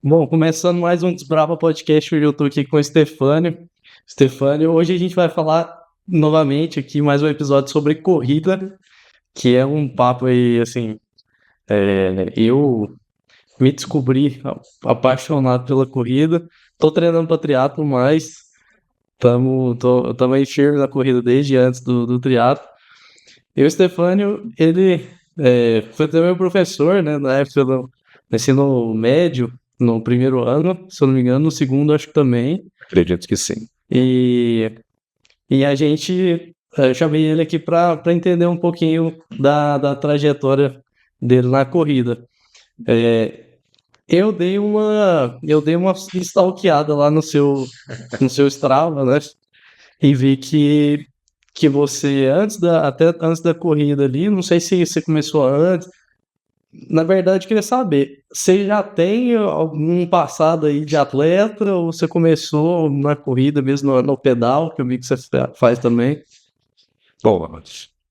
Bom, começando mais um Desbrava Podcast, hoje eu tô aqui com o Stefânio. Stefânio, hoje a gente vai falar novamente aqui mais um episódio sobre corrida, que é um papo aí, assim, eu me descobri apaixonado pela corrida, tô treinando para triatlo, mas tamo aí firme na corrida desde antes do triatlo. E o Stefânio, ele foi também meu professor, né, na época do ensino médio, no primeiro ano, se eu não me engano, no segundo acho que também. Acredito que sim. E, e a gente, chamei ele aqui para entender um pouquinho da trajetória dele na corrida. É, eu dei uma stalkeada lá no seu Strava, né? E vi que você, até antes da corrida ali, não sei se você começou antes, na verdade, eu queria saber, você já tem algum passado aí de atleta ou você começou na corrida mesmo no pedal, que eu vi que você faz também? Bom,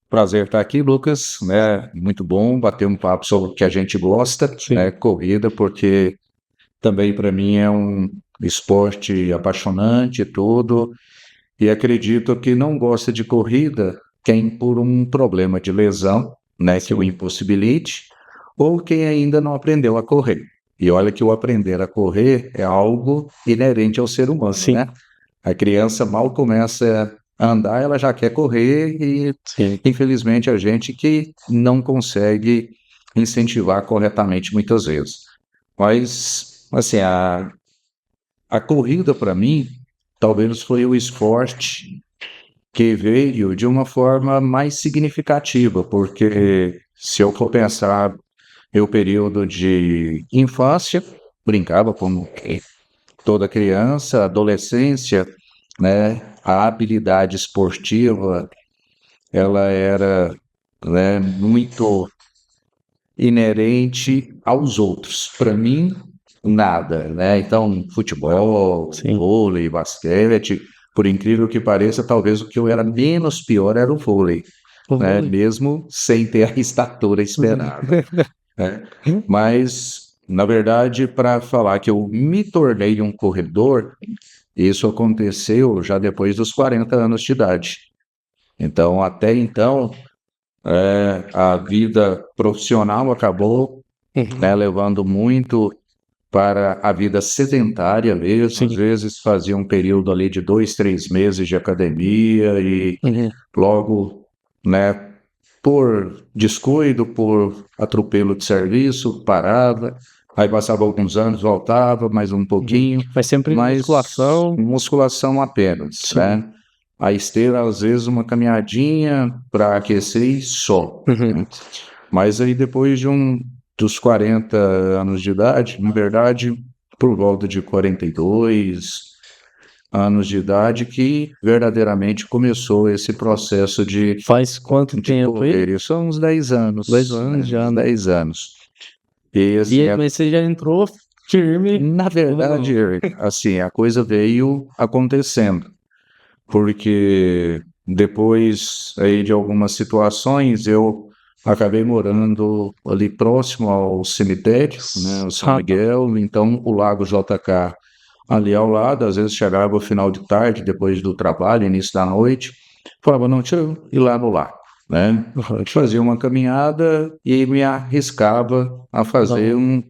prazer estar aqui, Lucas, né? Muito bom bater um papo sobre o que a gente gosta, Sim, né? Corrida, porque também para mim é um esporte apaixonante e tudo. E acredito que não gosta de corrida quem por um problema de lesão, né, que o sim, impossibilite, ou quem ainda não aprendeu a correr. E olha que o aprender a correr é algo inerente ao ser humano, sim, né? A criança mal começa a andar, ela já quer correr e, sim. infelizmente, a gente que não consegue incentivar corretamente muitas vezes. Mas, assim, a corrida para mim talvez foi o esporte que veio de uma forma mais significativa, porque se eu for pensar meu período de infância, brincava como toda criança, adolescência, né? A habilidade esportiva, ela era, né, muito inerente aos outros. Para mim, nada, né? Então, futebol, Sim. vôlei, basquete, por incrível que pareça, talvez o que eu era menos pior era o vôlei, O né? vôlei. Mesmo sem ter a estatura esperada, né? Mas, na verdade, para falar que eu me tornei um corredor, isso aconteceu já depois dos 40 anos de idade. Então, até então, a vida profissional acabou, né, Uhum. levando muito para a vida sedentária mesmo. Às Sim. vezes fazia um período ali de 2, 3 meses de academia e Uhum. logo, né, por descuido, por atropelo de serviço, parava. Aí passava alguns anos, voltava mais um Uhum. pouquinho, Mas sempre mas musculação. musculação apenas, Sim. né? A esteira, às vezes, uma caminhadinha para aquecer e só, Uhum. né? Mas aí, depois dos 40 anos de idade, na verdade, por volta de 42 anos de idade, que verdadeiramente começou esse processo Faz quanto de tempo aí? correr. Isso há uns 10 Dois anos, anos né? já, Uns né? 10 anos. E, assim, Mas você já entrou firme. na verdade, assim, a coisa veio acontecendo, porque depois aí de algumas situações eu acabei morando ali próximo ao cemitério, né, o São Ah, tá. Miguel, então o Lago JK ali ao lado, às vezes chegava o final de tarde, depois do trabalho, início da noite, falava, não, deixa eu ir lá no lago, né? Uhum. Fazia uma caminhada e me arriscava a fazer Não.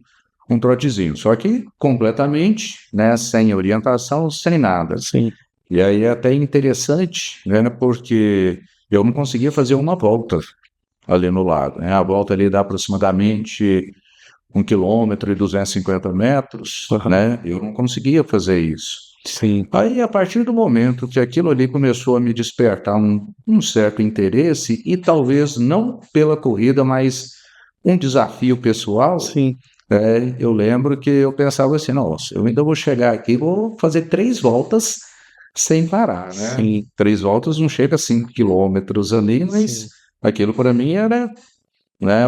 um trotezinho, só que completamente, né, sem orientação, sem nada. Sim. E aí é até interessante, né, porque eu não conseguia fazer uma volta ali no lago, né? A volta ali dá aproximadamente 1,250 km, Uhum. né? Eu não conseguia fazer isso. Sim. Aí, a partir do momento que aquilo ali começou a me despertar um certo interesse, e talvez não pela corrida, mas um desafio pessoal, Sim. eu lembro que eu pensava assim, nossa, eu ainda vou chegar aqui e vou fazer 3 voltas sem parar, né? Sim. 3 voltas não chega a 5 km ali, mas Sim. aquilo para mim era, né,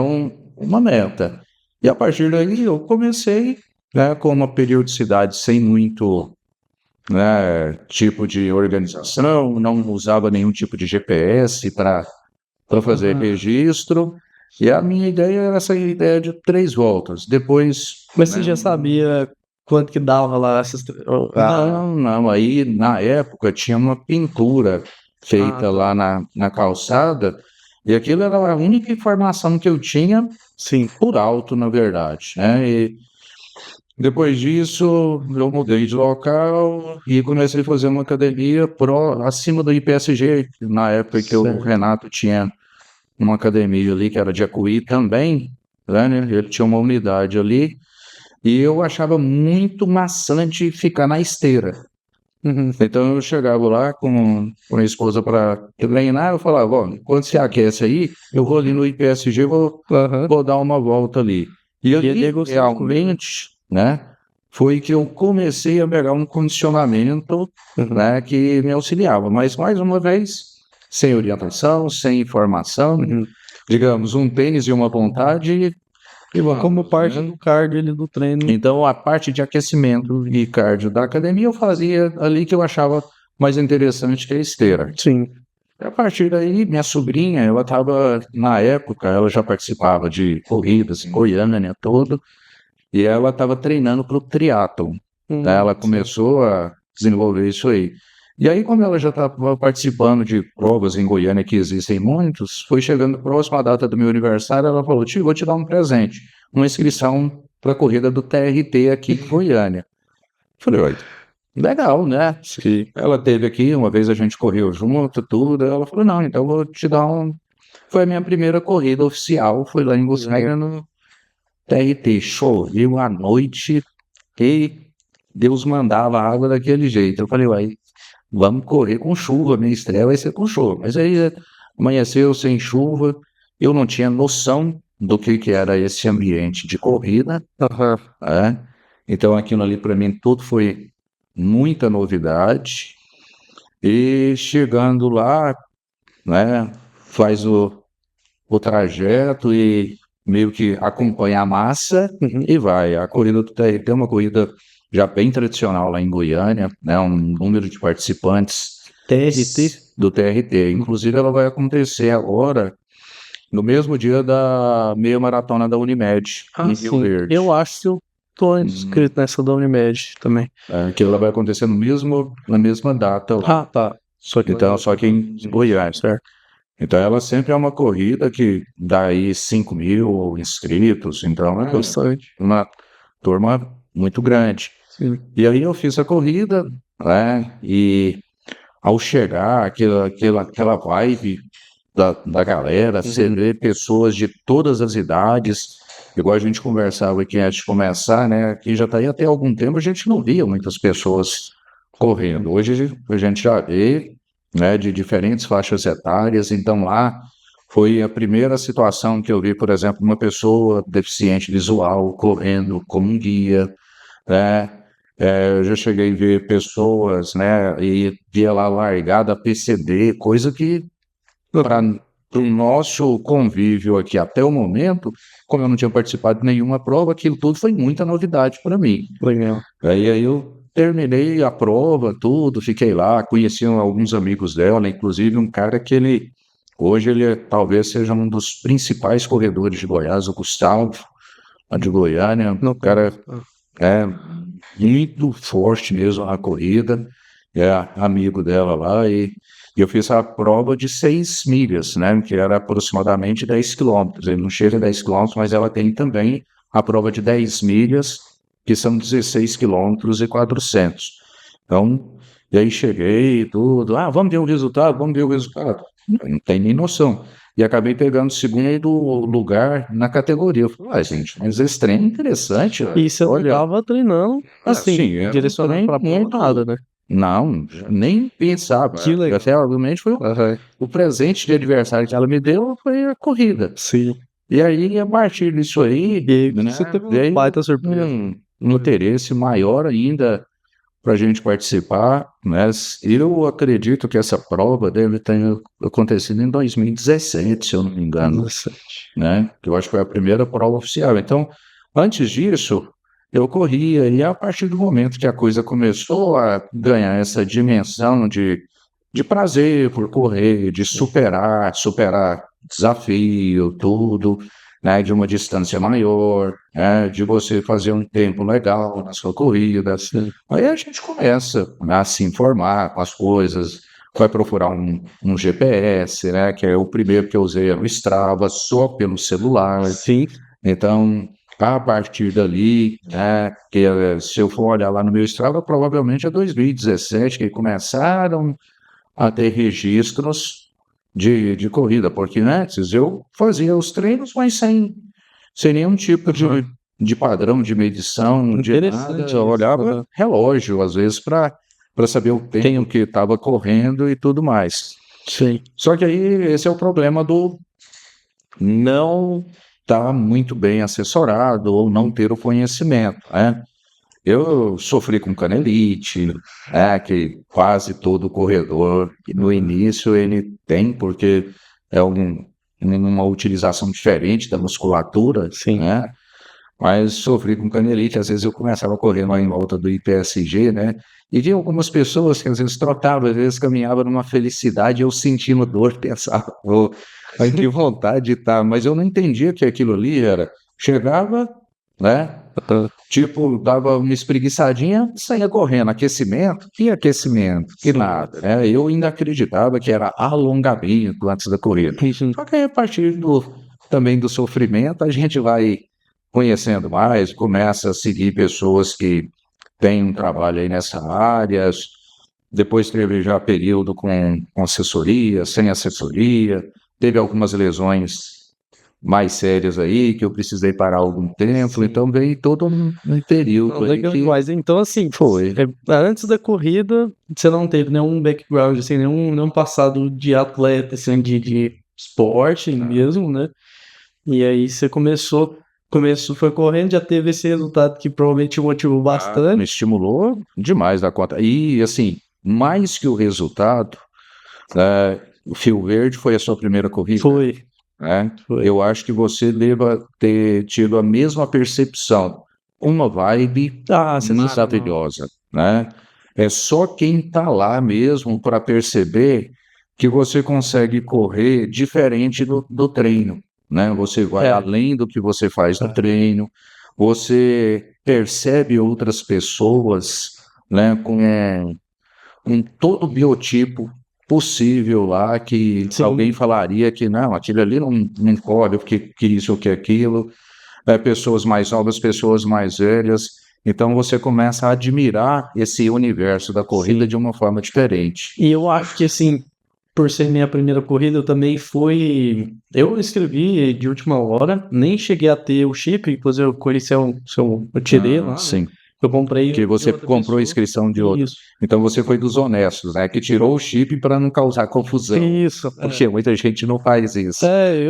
uma meta. E a partir daí eu comecei, né, com uma periodicidade sem muito, né, tipo de organização, não usava nenhum tipo de GPS para fazer Ah. registro. E a minha ideia era essa ideia de 3 voltas. Depois, Mas você né, já sabia quanto que dava lá Não, aí na época tinha uma pintura feita tá. lá na calçada, e aquilo era a única informação que eu tinha Sim. por alto, na verdade, né? E depois disso, eu mudei de local e comecei a fazer uma academia acima do IPSG, na época que o Certo. Renato tinha uma academia ali que era de Acuí também, né? Ele tinha uma unidade ali, e eu achava muito maçante ficar na esteira. Uhum. Então eu chegava lá com a minha esposa para treinar, eu falava, bom, quando você aquece aí, eu vou ali no IPSG, Aham. vou dar uma volta ali. E E ali, ele gostou de correr. realmente, né, foi que eu comecei a pegar um condicionamento, Uhum. né, que me auxiliava. Mas, mais uma vez, sem orientação, sem informação, Uhum. digamos, um tênis e uma vontade, e vamos, Como parte né? do cardio ali do treino. Então, a parte de aquecimento e cardio da academia eu fazia ali que eu achava mais interessante que a esteira. Sim. A partir daí, minha sobrinha, ela estava, na época, ela já participava de corridas em Goiânia, né, todo, e ela estava treinando para o triatlon, né? Ela Sim. começou a desenvolver isso aí. E aí, como ela já estava participando de provas em Goiânia, que existem muitos, foi chegando próximo à data do meu aniversário, ela falou, tio, vou te dar um presente, uma inscrição para a corrida do TRT aqui em Goiânia. Falei, olha, legal, né? Sim. Ela teve aqui, uma vez a gente correu junto, tudo. Ela falou, não, então eu vou te dar um. Foi a minha primeira corrida oficial, foi lá em Goiânia no TRT. Choveu à noite e Deus mandava a água daquele jeito. Eu falei, uai, vamos correr com chuva, minha estreia vai ser com chuva. Mas aí amanheceu sem chuva, eu não tinha noção do que era esse ambiente de corrida, Aham. né? Então aquilo ali para mim tudo foi muita novidade. E chegando lá, né, faz o trajeto e meio que acompanha a massa Uhum. e vai. A corrida do TRT é uma corrida já bem tradicional lá em Goiânia, né, um número de participantes TRT? do TRT. Inclusive, ela vai acontecer agora, no mesmo dia da meia maratona da Unimed, em Rio Sim. Verde. Eu acho que eu tô inscrito nessa da Unimed também. Que ela vai acontecer na mesma data lá. Tá. Só que Então, só que em Goiânia. certo. Então, ela sempre é uma corrida que dá aí 5.000 inscritos, então é Bastante. uma turma muito grande. Sim. E aí eu fiz a corrida, né? E ao chegar, aquela vibe da galera, você vê pessoas de todas as idades, igual a gente conversava aqui antes de começar, né? Aqui já está aí até algum tempo, a gente não via muitas pessoas correndo. Hoje a gente já vê, né, de diferentes faixas etárias, então lá foi a primeira situação que eu vi, por exemplo, uma pessoa deficiente visual correndo como um guia, né? Eu já cheguei a ver pessoas, né, e via lá largada PCD, coisa que para o nosso convívio aqui até o momento, como eu não tinha participado de nenhuma prova, aquilo tudo foi muita novidade para mim. Legal. Aí eu terminei a prova, tudo, fiquei lá, conheci alguns amigos dela, inclusive um cara que hoje ele talvez seja um dos principais corredores de Goiás, o Gustavo, lá de Goiânia, Não, um cara é muito forte mesmo na corrida, é amigo dela lá, e eu fiz a prova de 6 milhas, né, que era aproximadamente 10 quilômetros. Ele não chega a 10 quilômetros, mas ela tem também a prova de 10 milhas, que são 16 quilômetros e 400. Então, e aí cheguei e tudo, vamos ver o resultado, vamos ver o resultado. Não tem nem noção. E acabei pegando o segundo lugar na categoria. Eu falei, gente, mas esse trem é interessante. E você não Olha, tava treinando assim, sim, era um direcionado trem pra muito. nada, né? Não, nem pensava. Que legal. Até, obviamente, foi o presente de aniversário que ela me deu foi a corrida. Sim. E aí, a partir disso aí, E aí né, você teve uma veio baita surpresa. um interesse maior ainda para a gente participar, né? Eu acredito que essa prova deve ter acontecido em 2017, se eu não me engano, né? Que eu acho que foi a primeira prova oficial. Então, antes disso, eu corria, e a partir do momento que a coisa começou a ganhar essa dimensão de prazer por correr, de superar desafio, tudo, né, de uma distância maior, né, de você fazer um tempo legal na sua corrida. Sim. Aí a gente começa a se informar com as coisas, vai procurar um GPS, né, que é o primeiro que eu usei era o Strava, só pelo celular. Sim. Então, a partir dali, né, se eu for olhar lá no meu Strava, provavelmente é 2017 que começaram a ter registros de corrida, porque antes eu fazia os treinos, mas sem nenhum tipo de padrão de medição, de Interessante nada. isso. Eu olhava relógio, às vezes, para saber o tempo que estava correndo e tudo mais. Sim. Só que aí esse é o problema do não estar muito bem assessorado ou não ter o conhecimento, né? Eu sofri com canelite, que quase todo corredor, no início ele tem, porque é uma utilização diferente da musculatura, Sim. né? Mas sofri com canelite, às vezes eu começava correndo lá em volta do IPSG, né? E vi algumas pessoas que às vezes trocavam, às vezes caminhavam numa felicidade, eu sentindo dor, pensava, pô, ai, que vontade de estar, mas eu não entendia que aquilo ali era. Chegava, né? Tipo, dava uma espreguiçadinha, saía correndo, aquecimento, que nada, né? Eu ainda acreditava que era alongamento antes da corrida. Só que aí, a partir também do sofrimento, a gente vai conhecendo mais, começa a seguir pessoas que têm um trabalho aí nessa área. Depois teve já período com assessoria, sem assessoria, teve algumas lesões mais sérias aí, que eu precisei parar algum tempo, Sim. então veio todo um período aí Legal que demais. Então, assim, foi. antes da corrida, você não teve nenhum background, assim, nenhum passado de atleta, assim, de esporte mesmo, né? E aí você começou, foi correndo, já teve esse resultado que provavelmente te motivou Me bastante. estimulou demais da conta. E, assim, mais que o resultado, o Fio Verde foi a sua primeira corrida, Foi. né? Foi. Eu acho que você deva ter tido a mesma percepção, uma vibe Sensacional. maravilhosa, né? É só quem está lá mesmo para perceber que você consegue correr diferente do treino, né? Você vai além do que você faz no treino, você percebe outras pessoas, né, com todo o biotipo possível lá, que Sim. alguém falaria que não, aquilo ali não corre, porque que isso ou que aquilo, pessoas mais novas, pessoas mais velhas, então você começa a admirar esse universo da corrida de uma forma diferente. E eu acho que, assim, por ser minha primeira corrida, eu também fui. Eu escrevi de última hora, nem cheguei a ter o chip, inclusive eu conheci eu tirei lá, né? Sim. Eu comprei. Que você de outra comprou a pessoa. inscrição de outro. Isso. Então você foi dos honestos, né? Que tirou o chip para não causar confusão. Isso. Porque muita gente não faz isso.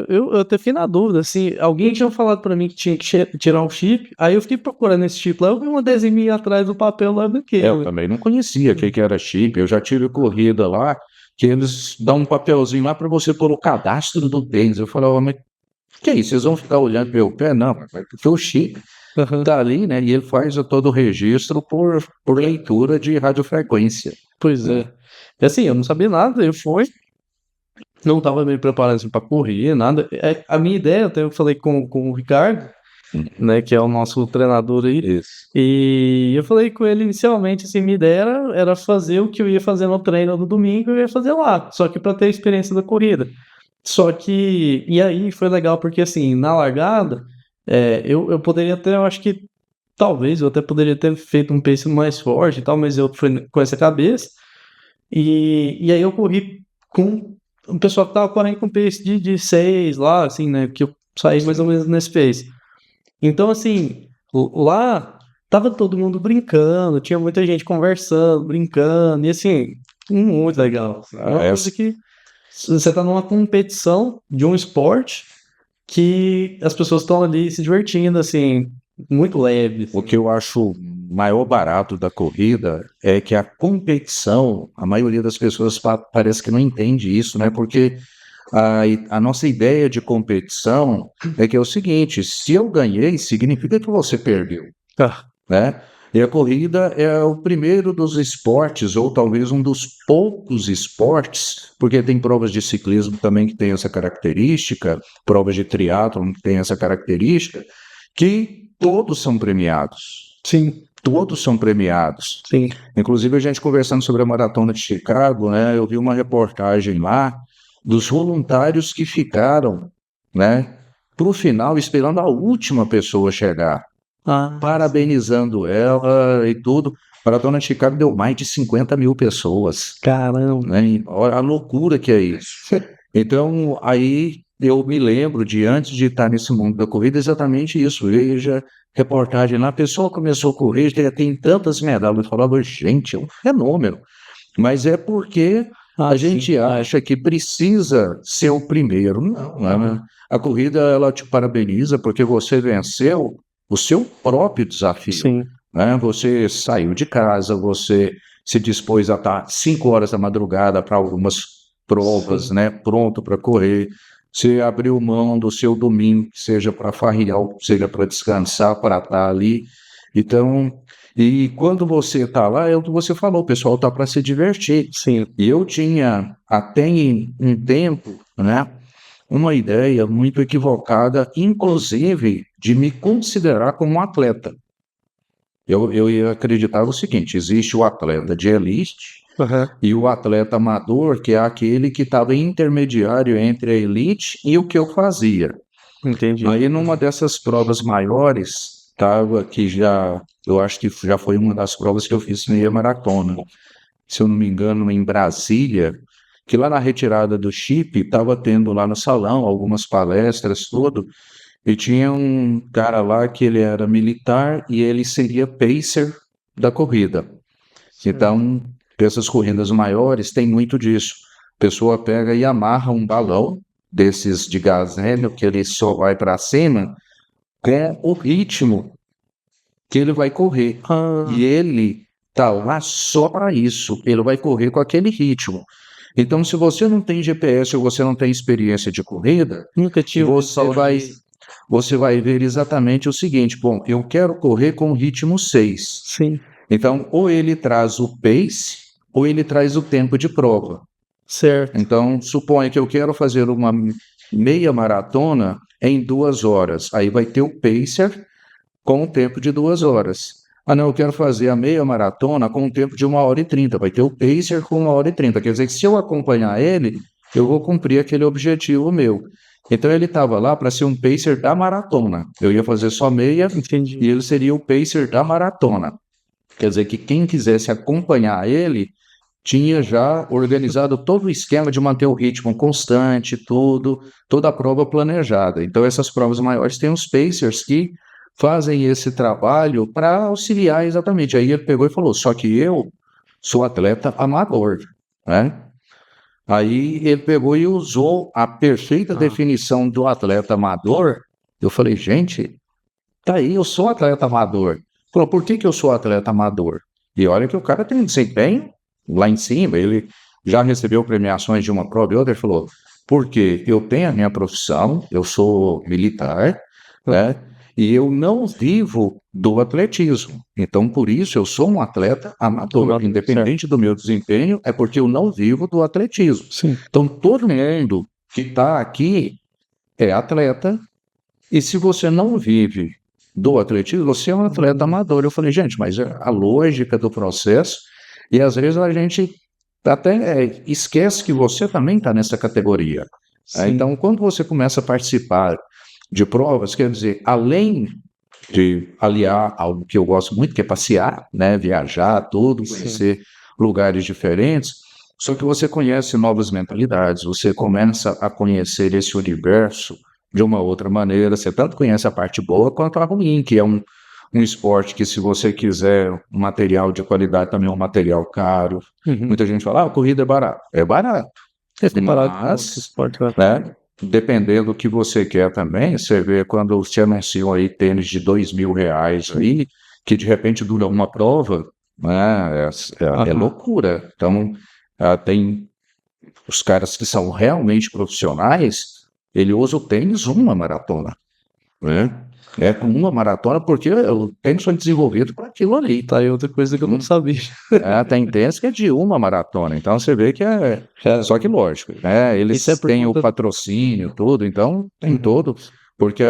Eu até fiquei na dúvida, assim, alguém tinha falado pra mim que tinha que tirar o chip, aí eu fiquei procurando esse chip lá, eu vi um adesivinho atrás do papel lá do que. Eu também não conhecia o que era chip, eu já tive corrida lá, que eles dão um papelzinho lá para você pôr o cadastro do tênis. Eu falava, mas que é isso? Vocês vão ficar olhando meu pé? Não, porque o chip tá ali, né? E ele faz todo o registro por leitura de radiofrequência. Pois é. E assim, eu não sabia nada, eu fui, não estava bem preparado assim, para correr, nada. A minha ideia, até eu falei com o Ricardo, né, que é o nosso treinador aí, Isso. e eu falei com ele inicialmente, assim, minha ideia era fazer o que eu ia fazer no treino do domingo, eu ia fazer lá, só que para ter a experiência da corrida. Só que, e aí foi legal, porque assim, na largada, eu poderia até, eu acho que talvez eu até poderia ter feito um pace mais forte e tal, mas eu fui com essa cabeça. E aí eu corri com o pessoal que tava correndo com pace de 6 lá, assim, né? Que eu saí mais ou menos nesse pace. Então, assim, lá tava todo mundo brincando, tinha muita gente conversando, brincando, e assim, muito legal. É uma coisa que você tá numa competição de um esporte que as pessoas estão ali se divertindo, assim, muito leve. O que eu acho maior barato da corrida é que a competição, a maioria das pessoas parece que não entende isso, né? Porque a nossa ideia de competição é que é o seguinte: se eu ganhei, significa que você perdeu, Ah, né? E a corrida é o primeiro dos esportes, ou talvez um dos poucos esportes, porque tem provas de ciclismo também que tem essa característica, provas de triatlon que tem essa característica, que todos são premiados. Sim, Todos são premiados. sim. Inclusive, a gente conversando sobre a Maratona de Chicago, né, eu vi uma reportagem lá dos voluntários que ficaram, né, para o final, esperando a última pessoa chegar, Ah, parabenizando ela e tudo. A Maratona de Chicago deu mais de 50 mil pessoas, caramba. né? E olha a loucura que é isso. Então, aí eu me lembro de, antes de estar nesse mundo da corrida, exatamente isso. Veja, reportagem lá, a pessoa começou a correr, já tem tantas medalhas. Eu falava, gente, é um fenômeno. Mas é porque a gente acha que precisa ser o primeiro. Não, né? A corrida, ela te parabeniza porque você venceu o seu próprio desafio. Sim, Né? Você saiu de casa, você se dispôs a estar 5 horas da madrugada para algumas provas, sim. né? Pronto para correr. Você abriu mão do seu domingo, seja para farrear, seja para descansar, para estar ali. Então, e quando você está lá, é o que você falou, o pessoal está para se divertir. Sim. E eu tinha até em um tempo, né, uma ideia muito equivocada, inclusive de me considerar como um atleta. Eu ia acreditar o seguinte: existe o atleta de elite Aham. e o atleta amador, que é aquele que estava intermediário entre a elite e o que eu fazia. Entendi. Aí, numa dessas provas maiores, estava que já, eu acho que já foi uma das provas que eu fiz meia maratona, se eu não me engano, em Brasília, que lá na retirada do chip, estava tendo lá no salão algumas palestras, tudo, e tinha um cara lá que ele era militar e ele seria pacer da corrida. Então, essas corridas maiores tem muito disso. A pessoa pega e amarra um balão desses de gás hélio, que ele só vai para cima, com o ritmo que ele vai correr. Ah, E ele tá lá só para isso. Ele vai correr com aquele ritmo. Então, se você não tem GPS ou você não tem experiência de corrida, nunca tive você vai ver exatamente o seguinte: bom, eu quero correr com o ritmo 6. Sim, Então, ou ele traz o pace, ou ele traz o tempo de prova. certo. Então, suponha que eu quero fazer uma meia maratona em 2 horas. Aí vai ter o pacer com o tempo de 2 horas. Ah, não, eu quero fazer a meia maratona com o tempo de 1 hora e 30. Vai ter o pacer com 1 hora e 30. Quer dizer que se eu acompanhar ele, eu vou cumprir aquele objetivo meu. Então ele estava lá para ser um pacer da maratona. Eu ia fazer só meia Entendi. e ele seria o pacer da maratona. Quer dizer que quem quisesse acompanhar ele tinha já organizado todo o esquema de manter o ritmo constante, tudo, toda a prova planejada. Então, essas provas maiores têm os pacers que fazem esse trabalho para auxiliar exatamente. Aí ele pegou e falou: só que eu sou atleta amador, né? Aí ele pegou e usou a perfeita definição do atleta amador. Eu falei, gente, tá aí, eu sou atleta amador. Falou, por que eu sou atleta amador? E olha que o cara tem um desempenho lá em cima, ele já recebeu premiações de uma prova e outra. Ele falou, porque eu tenho a minha profissão, eu sou militar, né? E eu não vivo do atletismo. Então, por isso, eu sou um atleta amador. Independente do meu desempenho, é porque eu não vivo do atletismo. Sim. Então, todo mundo que está aqui é atleta. E se você não vive do atletismo, você é um atleta amador. Eu falei, gente, mas é a lógica do processo, e às vezes a gente até esquece que você também está nessa categoria. Então, quando você começa a participar de provas, quer dizer, além de aliar algo que eu gosto muito, que é passear, né, viajar, tudo, conhecer lugares diferentes, só que você conhece novas mentalidades, você começa a conhecer esse universo de uma outra maneira. Você tanto conhece a parte boa quanto a ruim, que é um esporte que, se você quiser um material de qualidade, também é um material caro. Muita gente fala, a corrida é barato. É barato. Mas, né, dependendo do que você quer também, você vê quando você anunciam aí tênis de R$ 2.000 aí, que de repente dura uma prova, né, é loucura. Então, tem os caras que são realmente profissionais, ele usa o tênis uma maratona, né? É com uma maratona, porque o tênis foi desenvolvido para aquilo ali. Tá aí outra coisa que eu não sabia. Tem tênis que é de uma maratona, então você vê que é. Só que lógico, né? Isso é Eles por têm o conta. patrocínio, tudo, então tem todo, porque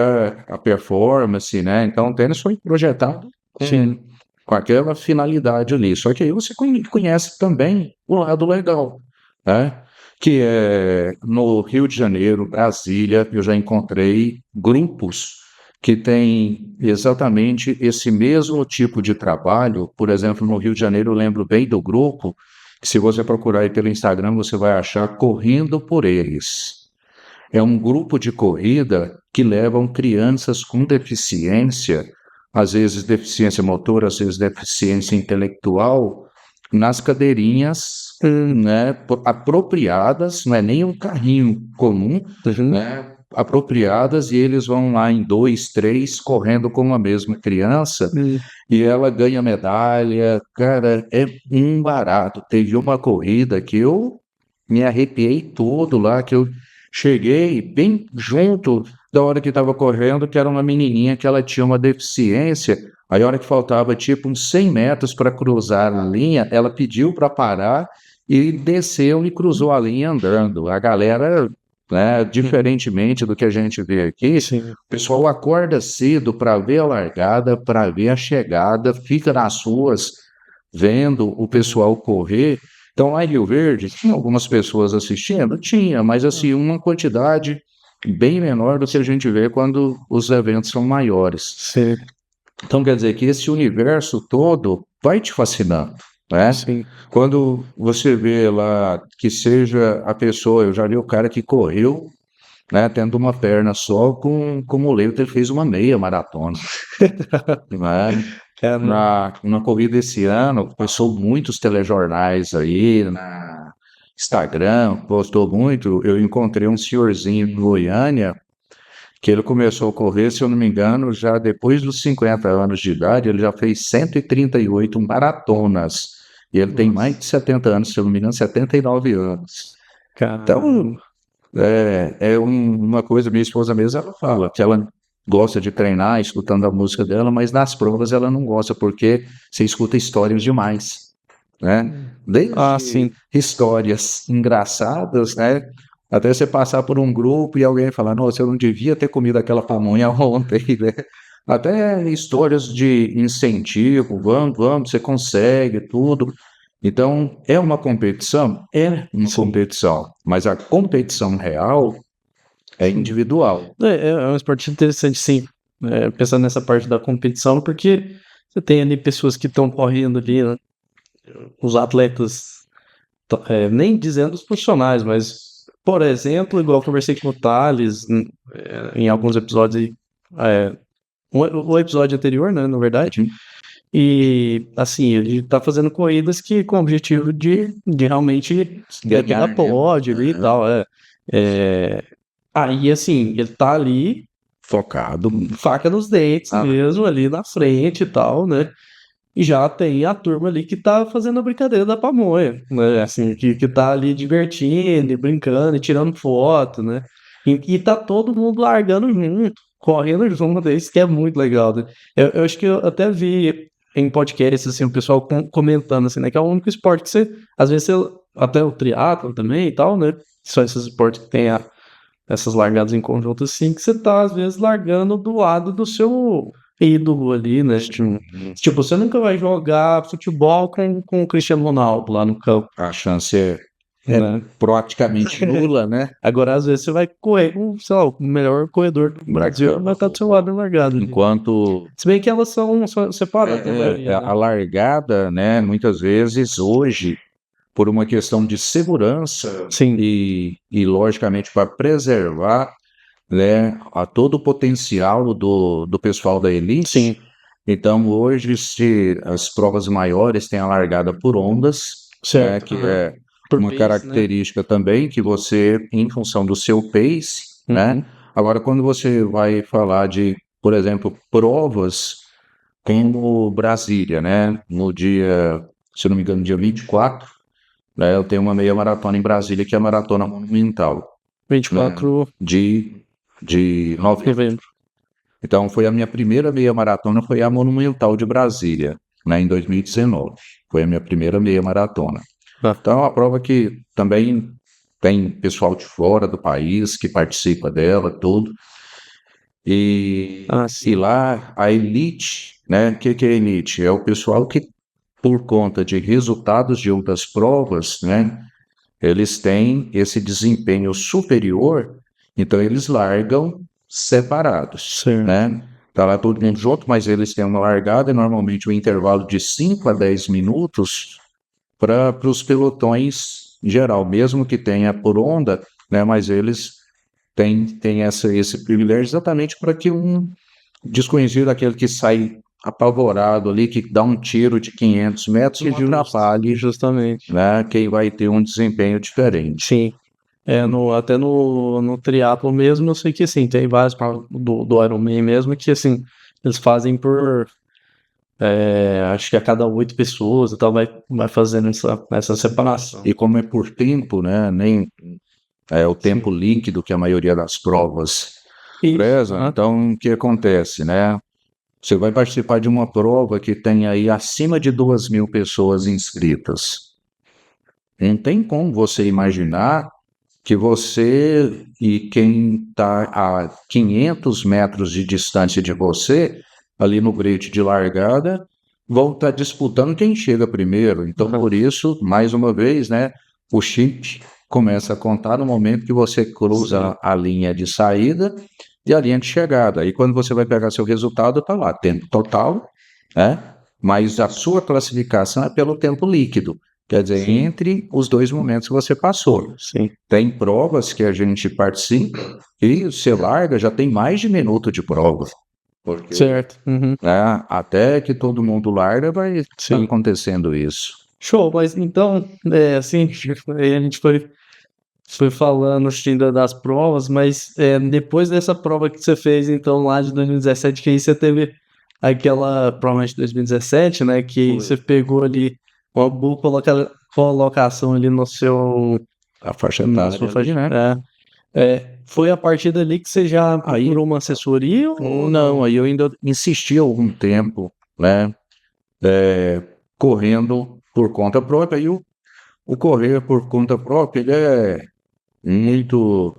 a performance, né? Então o tênis foi projetado Sim. com aquela finalidade ali. Só que aí você conhece também o lado legal, né? Que é no Rio de Janeiro, Brasília, eu já encontrei grupos que têm exatamente esse mesmo tipo de trabalho. Por exemplo, no Rio de Janeiro, eu lembro bem do grupo, que se você procurar aí pelo Instagram, você vai achar Correndo por Eles. É um grupo de corrida que levam crianças com deficiência, às vezes deficiência motora, às vezes deficiência intelectual, nas cadeirinhas, Hum, né, apropriadas, não é nem um carrinho comum, uhum, né, apropriadas, e eles vão lá em dois, três, correndo com a mesma criança, hum, e ela ganha medalha. Cara, é um barato. Teve uma corrida que eu me arrepiei todo lá, que eu cheguei bem junto da hora que estava correndo, que era uma menininha que ela tinha uma deficiência. Aí, a hora que faltava tipo uns 100 metros para cruzar a linha, ela pediu para parar e desceu e cruzou a linha andando. A galera, né, uhum. diferentemente do que a gente vê aqui, Sim. o pessoal acorda cedo para ver a largada, para ver a chegada, fica nas ruas vendo o pessoal correr. Então, lá em Rio Verde, tinha algumas pessoas assistindo? Tinha, mas assim, uma quantidade bem menor do que a gente vê quando os eventos são maiores. Sim. Então, quer dizer que esse universo todo vai te fascinando, né? Sim. Quando você vê lá que seja a pessoa, eu já vi o cara que correu, né, tendo uma perna só, com muleta, ele fez uma meia maratona, né? É, não. Na corrida esse ano, passou muitos telejornais aí, na Instagram, postou muito. Eu encontrei um senhorzinho em Goiânia, que ele começou a correr, se eu não me engano, já depois dos 50 anos de idade, ele já fez 138 maratonas. E ele tem mais de 70 anos, se eu não me engano, 79 anos. Então, Caramba. uma coisa, minha esposa mesmo, ela fala que ela gosta de treinar escutando a música dela, mas nas provas ela não gosta, porque você escuta histórias demais, né? Ah, Desde sim. histórias engraçadas, né? Até você passar por um grupo e alguém falar, nossa, eu não devia ter comido aquela pamonha ontem, né? Até histórias de incentivo, vamos, vamos, você consegue, tudo. Então, é uma competição? É uma Sim. competição, mas a competição real é individual. É um esporte interessante, sim. Pensando nessa parte da competição, porque você tem ali pessoas que estão correndo ali, né? Os atletas, nem dizendo os profissionais, mas, por exemplo, igual eu conversei com o Thales em alguns episódios aí, é, o episódio anterior, né, na verdade, Uhum. e assim, ele tá fazendo corridas que com o objetivo de realmente pegar Ganhar, né? pódio ali e tal. É, aí, assim, ele tá ali, focado, faca nos dentes Ah, mesmo, ali na frente e tal, né? E já tem a turma ali que tá fazendo a brincadeira da pamonha, né? Assim, que tá ali divertindo, e brincando, e tirando foto, né? E tá todo mundo largando junto, correndo junto, isso que é muito legal, né? Eu acho que eu até vi em podcasts, assim, o pessoal comentando, assim, né? Que é o único esporte que você, às vezes, até o triatlo também e tal, né? São esses esportes que tem essas largadas em conjunto, assim, que você tá, às vezes, largando do lado do seu ídolo ali, né? Tipo, você nunca vai jogar futebol com o Cristiano Ronaldo lá no campo, a chance é né? praticamente nula, né? Agora, às vezes, você vai correr com, sei lá, o melhor corredor do Brasil vai estar do seu lado na largada ali. Enquanto Se bem que elas são separadas, a maioria, né? a largada, né, muitas vezes hoje, por uma questão de segurança Sim, logicamente, para preservar, né, a todo o potencial do pessoal da elite. sim, Então, hoje, se as provas maiores têm a largada por ondas, né, certo. que Aham. é Por uma pace, né? característica também que você, em função do seu pace, né? Uhum. Agora, quando você vai falar de, por exemplo, provas como Brasília, né? No dia, se eu não me engano, dia 24, né, eu tenho uma meia maratona em Brasília, que é a Maratona Monumental, né? 24 De de novembro. novembro. Então, foi a minha primeira meia maratona, foi a Monumental de Brasília, né, em 2019. Foi a minha primeira meia maratona. Ah. Então, é uma prova que também tem pessoal de fora do país que participa dela, tudo. E sim. lá, a elite, né? O que é elite? É o pessoal que, por conta de resultados de outras provas, né? Eles têm esse desempenho superior, então eles largam separados, Certo. né? Tá lá todo mundo junto, mas eles têm uma largada, e normalmente um intervalo de 5 a 10 minutos para os pelotões em geral, mesmo que tenha por onda, né? Mas eles têm esse privilégio exatamente para que um desconhecido, aquele que sai apavorado ali, que dá um tiro de 500 metros, não atrapalhe, Justamente. né? Quem vai ter um desempenho diferente. Sim. Até no triatlo mesmo, eu sei que assim, tem várias provas do Ironman mesmo que assim, eles fazem por acho que a cada 8 pessoas e tal, vai fazendo essa separação. E como é por tempo, né? Nem é o tempo líquido que a maioria das provas preza. Então, o que acontece, né? Você vai participar de uma prova que tem aí acima de 2.000 pessoas inscritas. Não tem como você imaginar que você e quem está a 500 metros de distância de você, ali no grid de largada, vão estar disputando quem chega primeiro. Então, por isso, mais uma vez, né, o chip começa a contar no momento que você cruza a linha de saída e a linha de chegada. Aí, quando você vai pegar seu resultado, está lá, tempo total, né? Mas a sua classificação é pelo tempo líquido. Quer dizer, entre os dois momentos que você passou. Sim. Tem provas que a gente participa e você larga, já tem mais de minuto de prova. Porque, Certo. Uhum. né, até que todo mundo larga, vai estar acontecendo isso. Show, mas então, assim, aí a gente foi falando assim das provas, mas depois dessa prova que você fez, então, lá de 2017, que aí você teve aquela prova de 2017, né, que você pegou ali uma boa colocação ali no seu... A faixa na sua faixa, né? Foi a partir dali que você já procurou uma assessoria? Não, aí eu ainda insisti algum tempo, né, correndo por conta própria, e o correr por conta própria, ele é muito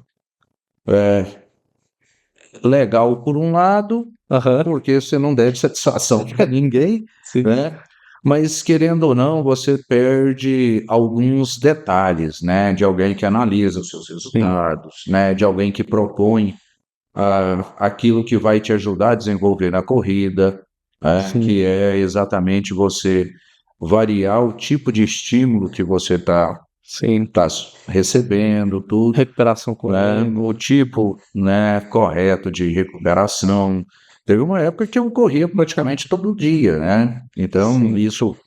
legal por um lado, porque você não deve satisfação para ninguém, Sim. né? Mas, querendo ou não, você perde alguns detalhes, né? De alguém que analisa os seus resultados, né? De alguém que propõe aquilo que vai te ajudar a desenvolver na corrida, né? Que é exatamente você variar o tipo de estímulo que você está recebendo, tudo. Recuperação Né, correta. o tipo, né, correto de recuperação. Teve uma época que eu corria praticamente todo dia, né? Então, isso,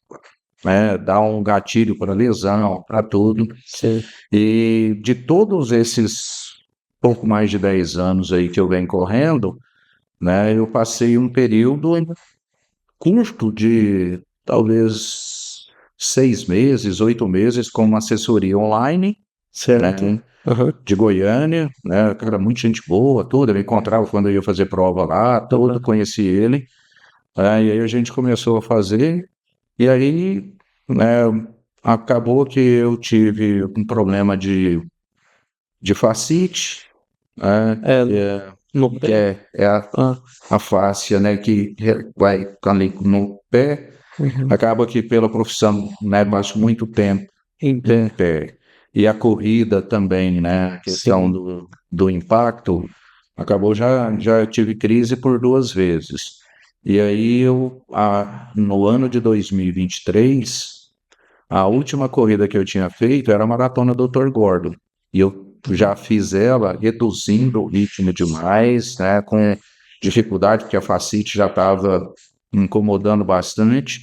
né, dá um gatilho para lesão, para tudo. Sim. E de todos esses pouco mais de 10 anos aí que eu venho correndo, né, eu passei um período curto de talvez 6 meses, 8 meses com uma assessoria online, Certo. né, de Goiânia, né, cara, muita gente boa, tudo, eu encontrava quando eu ia fazer prova lá, tudo, conheci ele, e aí a gente começou a fazer, e aí, né, acabou que eu tive um problema de fascite, né, No que pé. é a fáscia, né, que vai ali no pé, acaba que pela profissão, né, passo muito tempo Em em pé. pé. E a corrida também, né? A questão do impacto, acabou já tive crise por 2 vezes. E aí no ano de 2023, a última corrida que eu tinha feito era a Maratona Dr. Gordon. E eu já fiz ela reduzindo o ritmo demais, né? Com dificuldade, porque a fascite já estava incomodando bastante.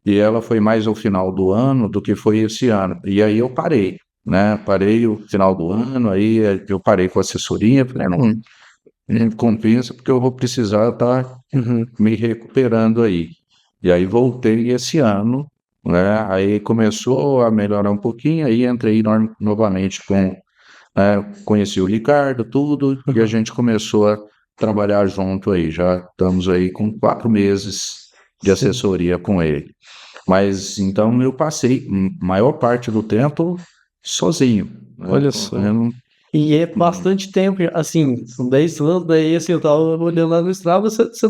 E ela foi mais ao final do ano do que foi esse ano. E aí eu parei, né? Parei o final do ano, aí eu parei com a assessoria, falei, não compensa, porque eu vou precisar estar me recuperando aí. E aí voltei esse ano, né? Aí começou a melhorar um pouquinho, aí entrei novamente conheci o Ricardo, tudo, e a gente começou trabalhar junto aí. Já estamos aí com 4 meses de Sim. assessoria com ele. Mas então eu passei maior parte do tempo sozinho, né? Olha só. Eu E é bastante tempo, assim, são 10 anos, daí assim, eu tava olhando lá no Strava, você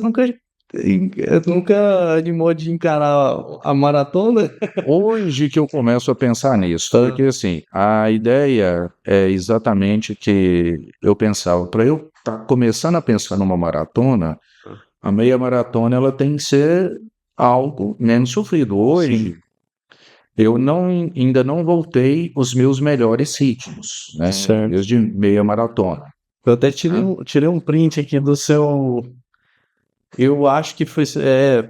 nunca animou de encarar a maratona? Hoje que eu começo a pensar nisso, porque assim, a ideia é exatamente que eu pensava, para eu estar começando a pensar numa maratona, a meia maratona ela tem que ser algo menos sofrido. Hoje, eu ainda não voltei os meus melhores ritmos, né? Certo. Desde meia maratona. Eu até tirei um print aqui do seu. Eu acho que foi,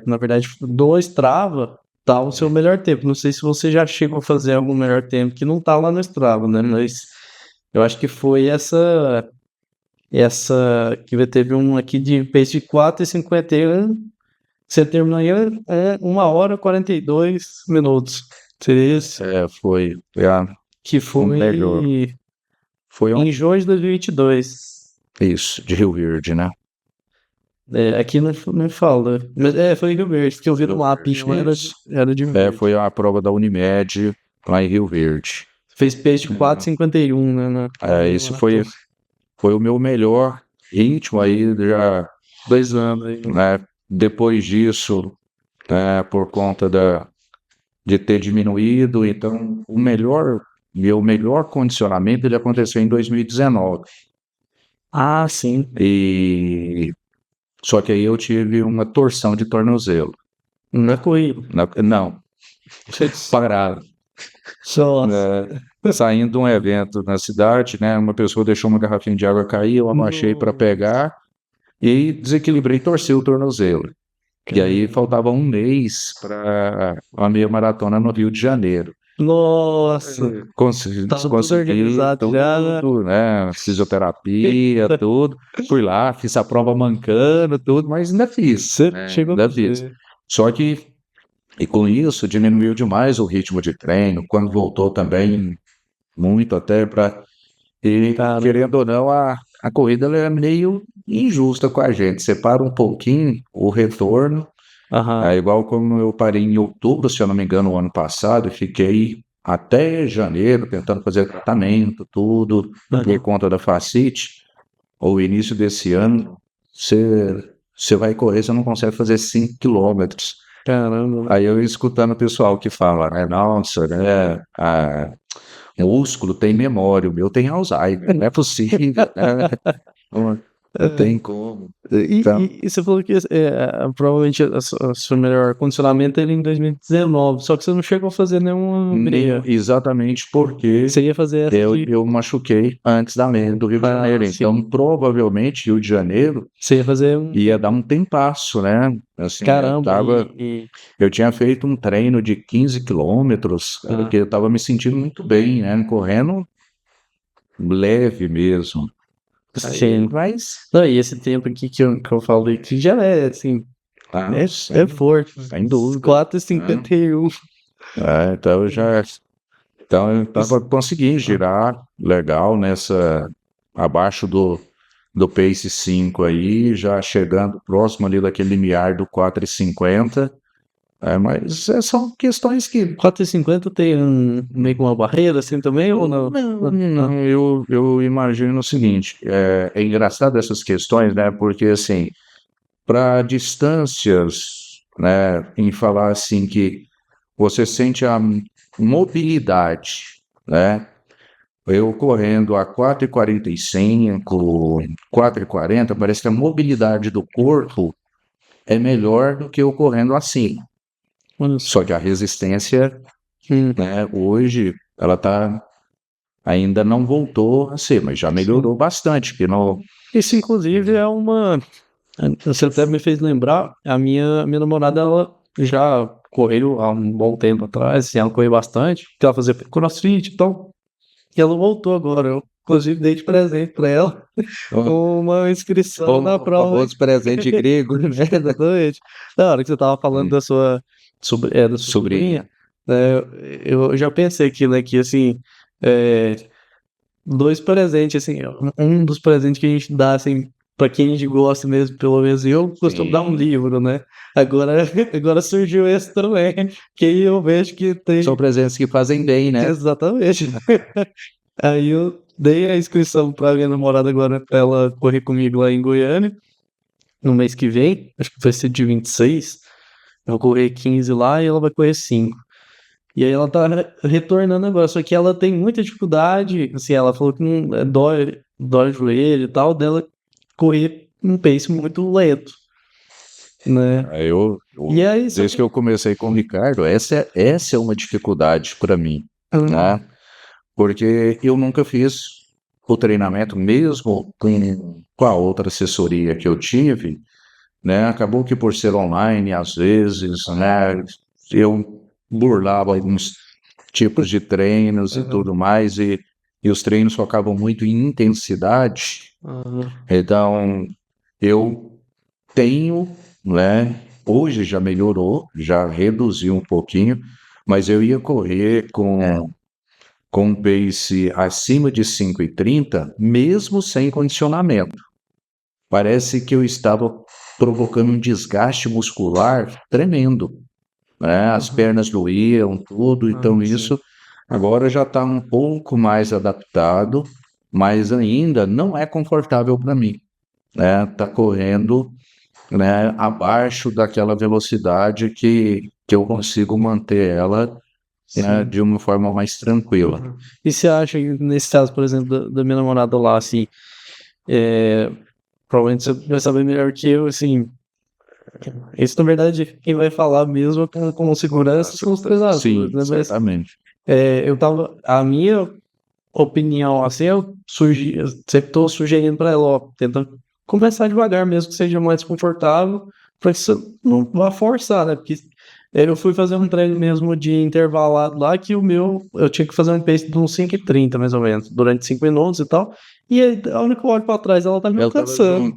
na verdade, do Strava, tá o seu melhor tempo. Não sei se você já chegou a fazer algum melhor tempo que não tá lá no Strava, né? Mas eu acho que foi essa que teve um aqui de pace de 4:51. Você terminou aí 1 hora e 42 minutos. Seria esse? Foi Que melhor. foi Foi em junho de 2022. isso, de Rio Verde, né? Aqui não fala. Mas foi em Rio Verde, porque eu vi no mapinha, lá era de Rio Verde. Foi a prova da Unimed lá em Rio Verde. Fez pace de 4:51, né? Esse foi o meu melhor ritmo aí, já 2 anos aí. né? Depois disso, né, por conta de ter diminuído, então meu melhor condicionamento ele aconteceu em 2019. Ah, sim. Só que aí eu tive uma torção de tornozelo. Não é corrido. Não, parado. Só. Saindo de um evento na cidade, né? Uma pessoa deixou uma garrafinha de água cair, eu abaixei para pegar e desequilibrei e torci o tornozelo. E aí faltava um mês para a meia maratona no Rio de Janeiro. Nossa. Consegui Tava tudo organizado já, tudo, né? Fisioterapia, tudo. Fui lá, fiz a prova mancando, tudo, mas ainda fiz. Você né? chegou Ainda a fiz. fazer. Só que, e com isso, diminuiu demais o ritmo de treino. Quando voltou também, muito até para. E, Cara. querendo ou não, a corrida ela é meio injusta com a gente. Separa um pouquinho o retorno. Aham. É igual como eu parei em outubro, se eu não me engano, o ano passado, e fiquei até janeiro tentando fazer tratamento, tudo, por conta da fascite. Ou início desse ano, você vai correr, você não consegue fazer 5 quilômetros. Caramba. Aí eu escutando o pessoal que fala, né, nossa, né, o músculo tem memória, o meu tem Alzheimer, não é possível, né? Não tem como. Então, E você falou que provavelmente o seu melhor condicionamento era em 2019, só que você não chegou a fazer nenhuma meia. exatamente porque Você ia fazer essa eu machuquei antes da meia do Rio de Janeiro. sim. Então, provavelmente, Rio de Janeiro Você ia fazer ia dar um tempasso, né? Assim, caramba. eu tinha feito um treino de 15 quilômetros, porque eu estava me sentindo muito bem, né? Correndo leve mesmo. Sim. Mas Não, e esse tempo aqui que eu falei que já é, assim, é forte. sem dúvida. 4:51. Então eu tava conseguindo girar legal abaixo do pace 5 aí, já chegando próximo ali daquele limiar do 4:50. Mas são questões que 4:50 tem meio que uma barreira assim também ou não? não, eu imagino o seguinte, é engraçado essas questões, né? Porque assim, para distâncias, né, em falar assim que você sente a mobilidade, né? Eu correndo a 4:45, 4:40, parece que a mobilidade do corpo é melhor do que eu correndo assim. Só que a resistência, né, hoje, ela ainda não voltou a ser, mas já melhorou bastante. Isso, inclusive, é uma. Você até me fez lembrar, a minha namorada, ela já correu há um bom tempo atrás, assim, ela correu bastante, que ela fazia crossfit e tal, e ela voltou agora. Eu, inclusive, dei de presente pra ela uma inscrição na prova. Famoso presente grego, né? Exatamente. Na hora que você tava falando da sua sobrinha, eu já pensei aqui, né, que assim, dois presentes, assim, um dos presentes que a gente dá, assim, pra quem gosta mesmo, pelo menos eu costumo dar um livro, né? Agora surgiu esse também, que aí eu vejo que tem. São presentes que fazem bem, né? Exatamente. Aí eu dei a inscrição pra minha namorada agora pra ela correr comigo lá em Goiânia, no mês que vem, acho que vai ser de 26. Eu vou correr 15 lá e ela vai correr 5. E aí ela tá retornando agora, só que ela tem muita dificuldade, assim, ela falou que não, dói o joelho e tal, dela correr um pace muito lento, né? E aí, Desde que eu comecei com o Ricardo, essa é uma dificuldade para mim, né? Porque eu nunca fiz o treinamento, mesmo com a outra assessoria que eu tive, né? Acabou que por ser online, às vezes, né? Eu burlava alguns tipos de treinos e tudo mais, e os treinos focavam muito em intensidade. Então, eu tenho, né? Hoje já melhorou, já reduziu um pouquinho, mas eu ia correr com um pace acima de 5,30, mesmo sem condicionamento. Parece que eu estava provocando um desgaste muscular tremendo, né? As pernas doíam, tudo, então isso agora já está um pouco mais adaptado, mas ainda não é confortável para mim, né? Tá correndo, né, abaixo daquela velocidade que eu consigo manter ela, né, de uma forma mais tranquila. E você acha que, nesse caso, por exemplo, da minha namorada lá, assim, provavelmente você vai saber melhor que eu, assim, isso na verdade quem vai falar mesmo com segurança são os treinadores, Sim, né? Mas certamente. a minha opinião, assim, eu sempre tô sugerindo pra ela, ó, tenta começar devagar mesmo, que seja mais confortável, pra que você não vá forçar, né? Porque eu fui fazer um treino mesmo de intervalado lá, que eu tinha que fazer um pace de uns 5,30 mais ou menos, durante 5 minutos e tal, e aí, a hora que eu olho pra trás, ela tá me cansando.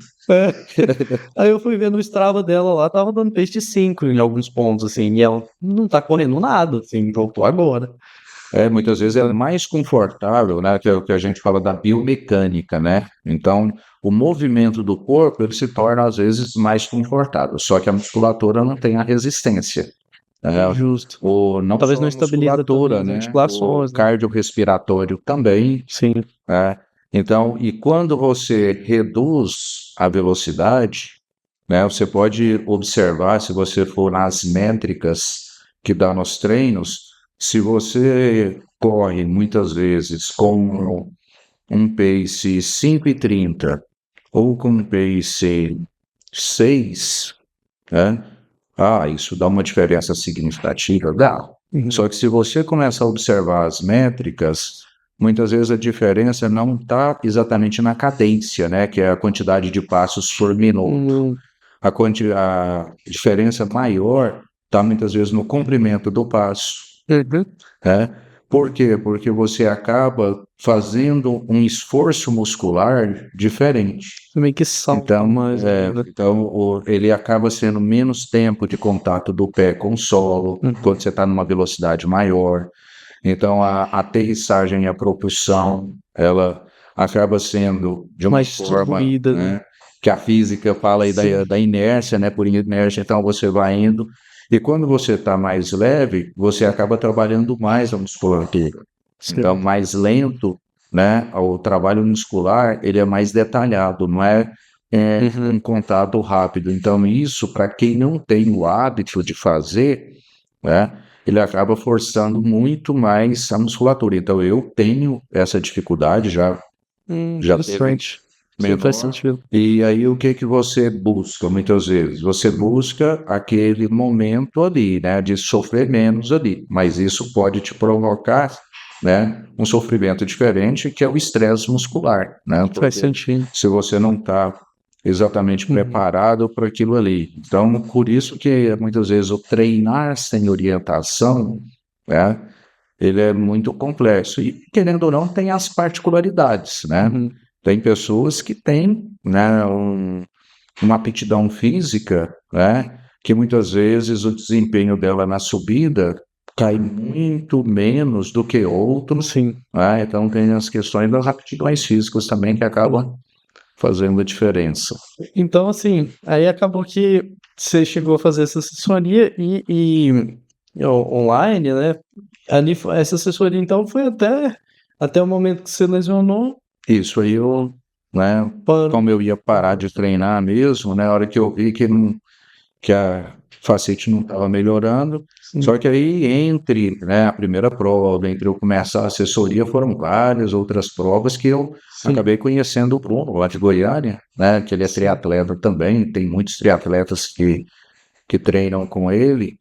Aí eu fui ver no Strava dela lá, tava dando pace de 5 em alguns pontos, assim, e ela não tá correndo nada, assim, voltou agora. Muitas vezes é mais confortável, né? Que é o que a gente fala da biomecânica, né? Então, o movimento do corpo ele se torna às vezes mais confortável, só que a musculatura não tem a resistência. Justo. Não Talvez só não a estabiliza musculatura, também as né? articulações, O né? cardiorrespiratório também, Sim. né? Então, e quando você reduz a velocidade, né? Você pode observar, se você for nas métricas que dá nos treinos, se você corre muitas vezes com um pace 5,30 ou com um pace 6, né? Isso dá uma diferença significativa? Dá. Só que se você começa a observar as métricas, muitas vezes a diferença não está exatamente na cadência, né? Que é a quantidade de passos por minuto. A diferença maior está muitas vezes no comprimento do passo, né? Por quê? Porque você acaba fazendo um esforço muscular diferente. Meio que salta Então, mais ainda. ele acaba sendo menos tempo de contato do pé com o solo, quando você está numa velocidade maior. Então, a aterrissagem e a propulsão, ela acaba sendo de uma Mais forma, distribuída, né, que a física fala aí da inércia, né? Por inércia, então você vai indo. E quando você está mais leve, você acaba trabalhando mais a musculatura. Então, mais lento, né? O trabalho muscular, ele é mais detalhado, não é um contato rápido. Então, isso, para quem não tem o hábito de fazer, né? Ele acaba forçando muito mais a musculatura. Então, eu tenho essa dificuldade, já teve Sim, faz menor. sentido. E aí, o que que você busca, muitas vezes? Você busca aquele momento ali, né? De sofrer menos ali. Mas isso pode te provocar, né? Um sofrimento diferente, que é o estresse muscular, né? Faz Porque sentido. se você não está exatamente preparado para aquilo ali. Então, por isso que muitas vezes o treinar sem orientação, né, ele é muito complexo. E, querendo ou não, tem as particularidades, né? Tem pessoas que têm, né, uma aptidão física, né, que muitas vezes o desempenho dela na subida cai muito menos do que outros. Sim. Né? Então, tem as questões das aptidões físicas também que acabam fazendo a diferença. Então, assim, aí acabou que você chegou a fazer essa assessoria online, né? Essa assessoria, então, foi até o momento que você lesionou. Isso aí eu, né, como eu ia parar de treinar mesmo, né, a hora que eu vi que a facete não estava melhorando, só que aí entre, né, a primeira prova, entre eu começar a assessoria, foram várias outras provas que eu acabei conhecendo o Bruno, lá de Goiânia, né, que ele é triatleta também, tem muitos triatletas que treinam com ele,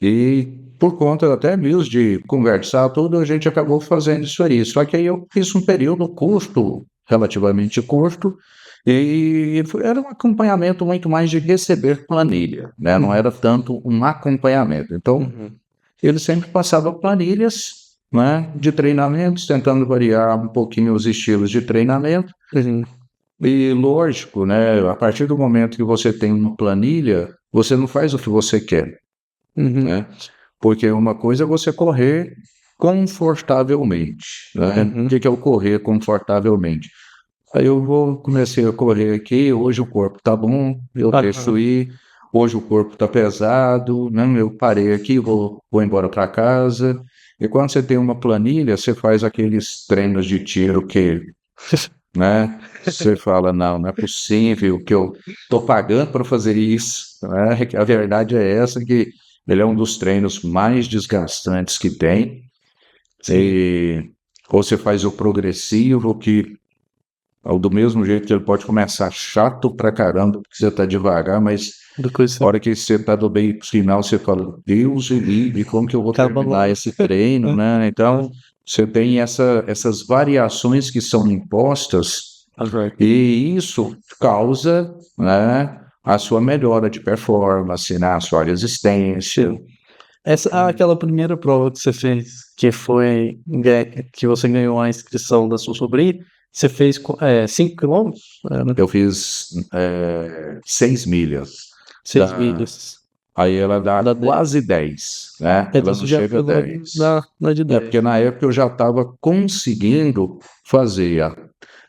e por conta até mesmo de conversar tudo, a gente acabou fazendo isso aí. Só que aí eu fiz um período curto, relativamente curto, e era um acompanhamento muito mais de receber planilha, né? Não era tanto um acompanhamento. Então, ele sempre passava planilhas, né, de treinamentos, tentando variar um pouquinho os estilos de treinamento. E lógico, né, a partir do momento que você tem uma planilha, você não faz o que você quer, né? Porque uma coisa é você correr confortavelmente, né? O que é o correr confortavelmente? Aí comecei a correr aqui, hoje o corpo tá bom, eu deixo ir, hoje o corpo tá pesado, né? Eu parei aqui, vou embora para casa. E quando você tem uma planilha, você faz aqueles treinos de tiro que, né? Você fala, não é possível que eu tô pagando para fazer isso, né? A verdade é essa, que ele é um dos treinos mais desgastantes que tem. E ou você faz o progressivo, que do mesmo jeito que ele pode começar chato pra caramba, porque você tá devagar, mas a hora que você tá do meio pro final, você fala, Deus me livre, como que eu vou terminar esse treino, né? Então, você tem essas variações que são impostas, e isso causa, né, a sua melhora de performance, né, a sua resistência. Aquela primeira prova que você fez, que você ganhou a inscrição da sua sobrinha, você fez 5 quilômetros? Eu fiz 6 milhas. 6 milhas. Aí ela dá quase 10, né? Então Ela você não já chega a pegou 10. na de 10. Porque na época eu já estava conseguindo fazer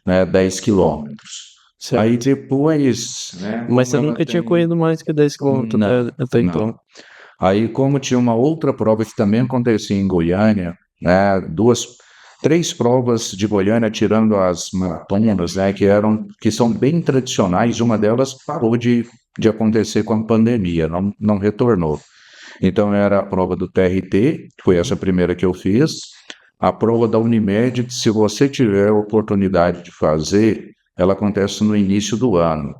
10 quilômetros. Certo. Aí depois, né? Mas você nunca tinha corrido mais que 10 quilômetros até então. Aí, como tinha uma outra prova que também acontecia em Goiânia, né, 3 provas de Goiânia, tirando as maratonas, né, que são bem tradicionais, uma delas parou de acontecer com a pandemia, não retornou. Então, era a prova do TRT, foi essa primeira que eu fiz, a prova da Unimed, que se você tiver a oportunidade de fazer, ela acontece no início do ano.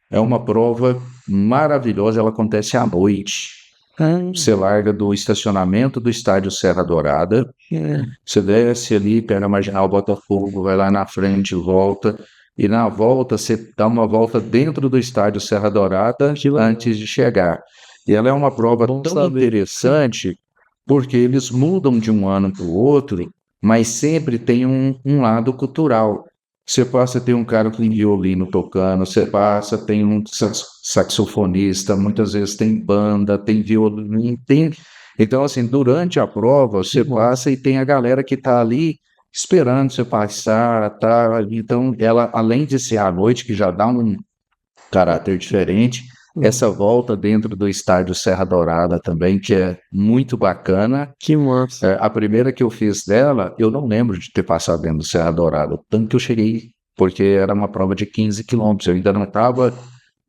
É uma prova maravilhosa, ela acontece à noite. Você larga do estacionamento do estádio Serra Dourada, você desce ali, pega a Marginal Botafogo, vai lá na frente, volta, e na volta você dá uma volta dentro do estádio Serra Dourada antes de chegar. E ela é uma prova tão interessante, porque eles mudam de um ano para o outro, mas sempre tem um lado cultural. Você passa, tem um cara com violino tocando, você passa, tem um saxofonista, muitas vezes tem banda, tem violino, tem... Então, assim, durante a prova, você passa e tem a galera que está ali esperando você passar, tá? Então, ela, além de ser à noite, que já dá um caráter diferente, essa volta dentro do estádio Serra Dourada também, que é muito bacana. Que massa. A primeira que eu fiz dela, eu não lembro de ter passado dentro do Serra Dourada, tanto que eu cheguei, porque era uma prova de 15 quilômetros, eu ainda não estava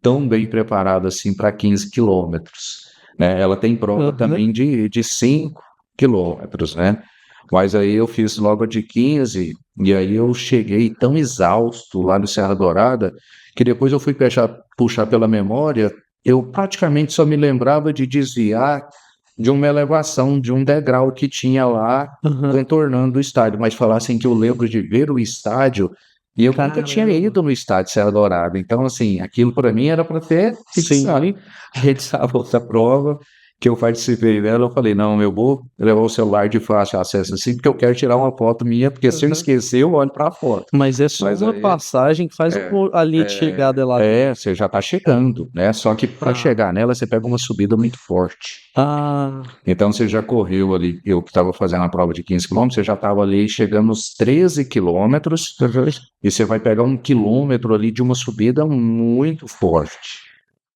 tão bem preparado assim para 15 quilômetros, né? Ela tem prova também de 5 quilômetros, né? Mas aí eu fiz logo de 15, e aí eu cheguei tão exausto lá no Serra Dourada, que depois eu fui puxar pela memória, eu praticamente só me lembrava de desviar de uma elevação, de um degrau que tinha lá, contornando o estádio. Mas falar assim que eu lembro de ver o estádio, e eu nunca tinha ido no estádio Serra Dourada. Então, assim, aquilo para mim era para ter fixado. A gente estava outra prova, que eu participei dela, eu falei, não, eu vou levar o celular de fácil acesso assim, porque eu quero tirar uma foto minha, porque se eu esquecer, eu olho para a foto. Mas é só uma aí, passagem que faz a linha de chegada lá. você já está chegando, né? Só que para chegar nela, você pega uma subida muito forte. Então você já correu ali, eu que estava fazendo a prova de 15 quilômetros, você já estava ali chegando nos 13 quilômetros, e você vai pegar 1 quilômetro ali de uma subida muito forte.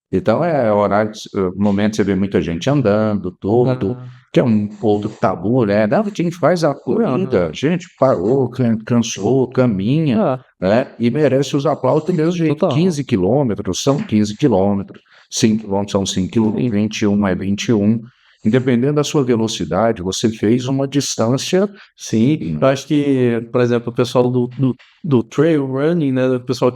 Então horário, momento você vê muita gente andando, todo, que é um outro tabu, né? Não, a gente faz a corrida, gente parou, cansou, caminha, né? E merece os aplausos do mesmo jeito. 15 quilômetros são 15 quilômetros, 5 quilômetros são 5 quilômetros, 21 é 21. Independendo da sua velocidade, você fez uma distância. Sim, eu acho que, por exemplo, o pessoal do trail running, né? O pessoal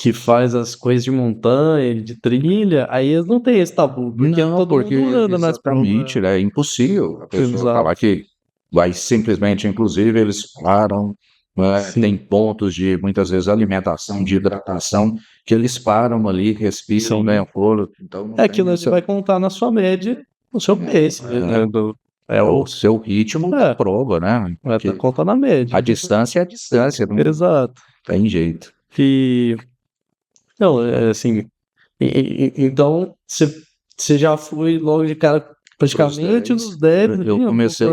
que faz as coisas de montanha, de trilha, aí eles não têm esse tabu, porque todo mundo anda nas provas. Né? É impossível a pessoa falar que vai simplesmente, inclusive, eles param, né? Tem pontos de, muitas vezes, alimentação, de hidratação, que eles param ali, respiram, ganham fôlego. Então, aquilo você vai contar na sua média, no seu pace, né? É o seu ritmo da prova, né? Vai estar contando na média. A distância é a distância. Não Exato. tem jeito. Não, assim, então você já foi logo de cara praticamente nos 10. Eu comecei,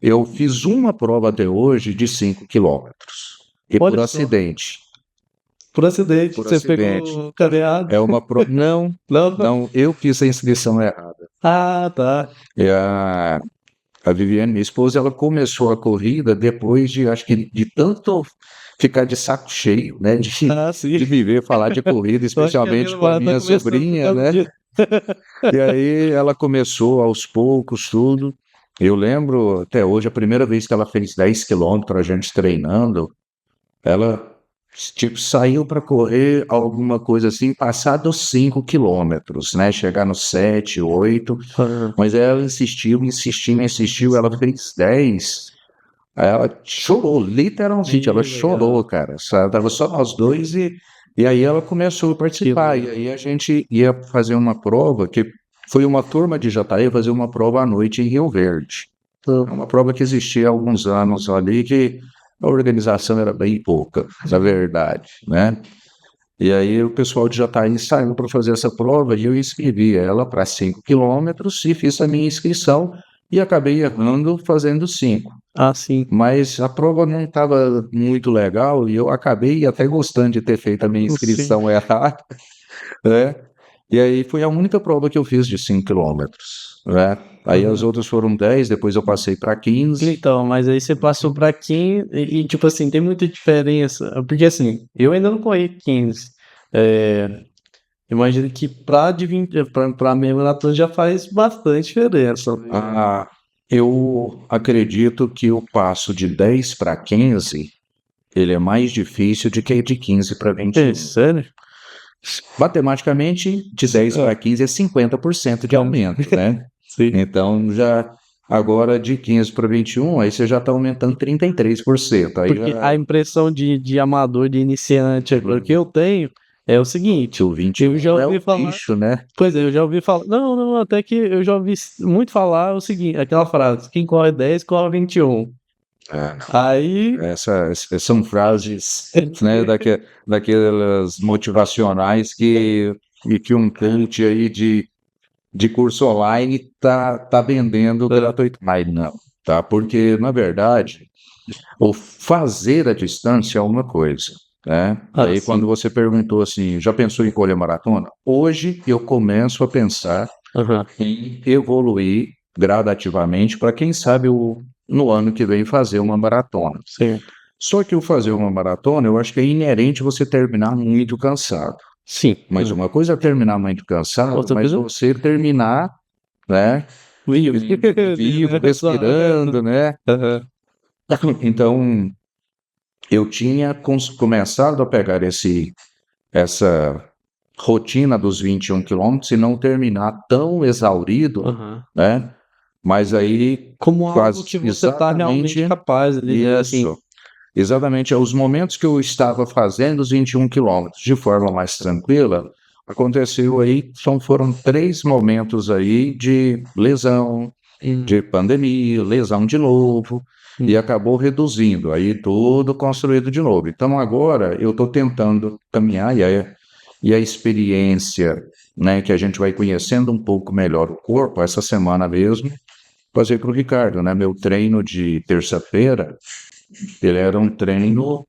eu fiz uma prova até hoje de 5 quilômetros. E por acidente. Por acidente, você pegou caminhada? É uma prova. Não, eu fiz a inscrição errada. Tá. E a Viviane, minha esposa, ela começou a corrida depois de, acho que, de tanto ficar de saco cheio, né? De viver, falar de corrida, especialmente com a minha sobrinha, né? E aí ela começou aos poucos, tudo. Eu lembro até hoje, a primeira vez que ela fez 10 quilômetros, a gente treinando, ela tipo, saiu para correr alguma coisa assim, passar dos 5 quilômetros, né? Chegar nos 7, 8. Mas ela insistiu, ela fez 10. Aí ela chorou, literalmente, ela chorou, cara. Tava só nós dois e aí ela começou a participar. E aí a gente ia fazer uma prova, que foi uma turma de Jataí fazer uma prova à noite em Rio Verde. Uma prova que existia há alguns anos ali, que a organização era bem pouca, na verdade, né? E aí o pessoal de Jataí saiu para fazer essa prova e eu inscrevi ela para 5 quilômetros e fiz a minha inscrição e acabei errando fazendo 5. Sim. Mas a prova não estava muito legal e eu acabei até gostando de ter feito a minha inscrição errada, né? E aí foi a única prova que eu fiz de 5 quilômetros, né? Aí as outras foram 10, depois eu passei para 15. Então, mas aí você passou para 15 e, tipo assim, tem muita diferença. Porque, assim, eu ainda não corri 15. Imagino que para a meia maratona já faz bastante diferença. Eu acredito que o passo de 10 para 15, ele é mais difícil do que de 15 para 21. Sério? Matematicamente, de 10 para 15 é 50% de aumento, né? Sim. Então, agora de 15 para 21, aí você já está aumentando 33%. Aí porque a impressão de amador, de iniciante, que eu tenho é o seguinte, o 21 eu já ouvi falar, bicho, né? Pois é, eu já ouvi falar, não, até que eu já ouvi muito falar o seguinte, aquela frase, quem corre 10, corre 21. Aí... são frases, né, daquelas motivacionais que um coach aí de curso online tá vendendo gratuitamente, não, tá? Porque, na verdade, o fazer a distância é uma coisa, né? Aí, quando você perguntou assim, já pensou em correr maratona? Hoje eu começo a pensar em evoluir gradativamente para, quem sabe, no ano que vem fazer uma maratona. Sim. Só que o fazer uma maratona, eu acho que é inerente você terminar muito cansado. Sim. Mas uma coisa é terminar muito cansado, mas você terminar, né? Vivo, respirando, né? Então, eu tinha começado a pegar essa rotina dos 21 quilômetros e não terminar tão exaurido, né? Mas aí... Como algo que você está realmente capaz. Isso. Exatamente, os momentos que eu estava fazendo os 21 quilômetros de forma mais tranquila, aconteceu aí, foram 3 momentos aí de lesão, de pandemia, lesão de novo, e acabou reduzindo, aí tudo construído de novo. Então agora eu estou tentando caminhar, e a experiência, né, que a gente vai conhecendo um pouco melhor o corpo, essa semana mesmo, fazer para o Ricardo, né? Meu treino de terça-feira, ele era um treino,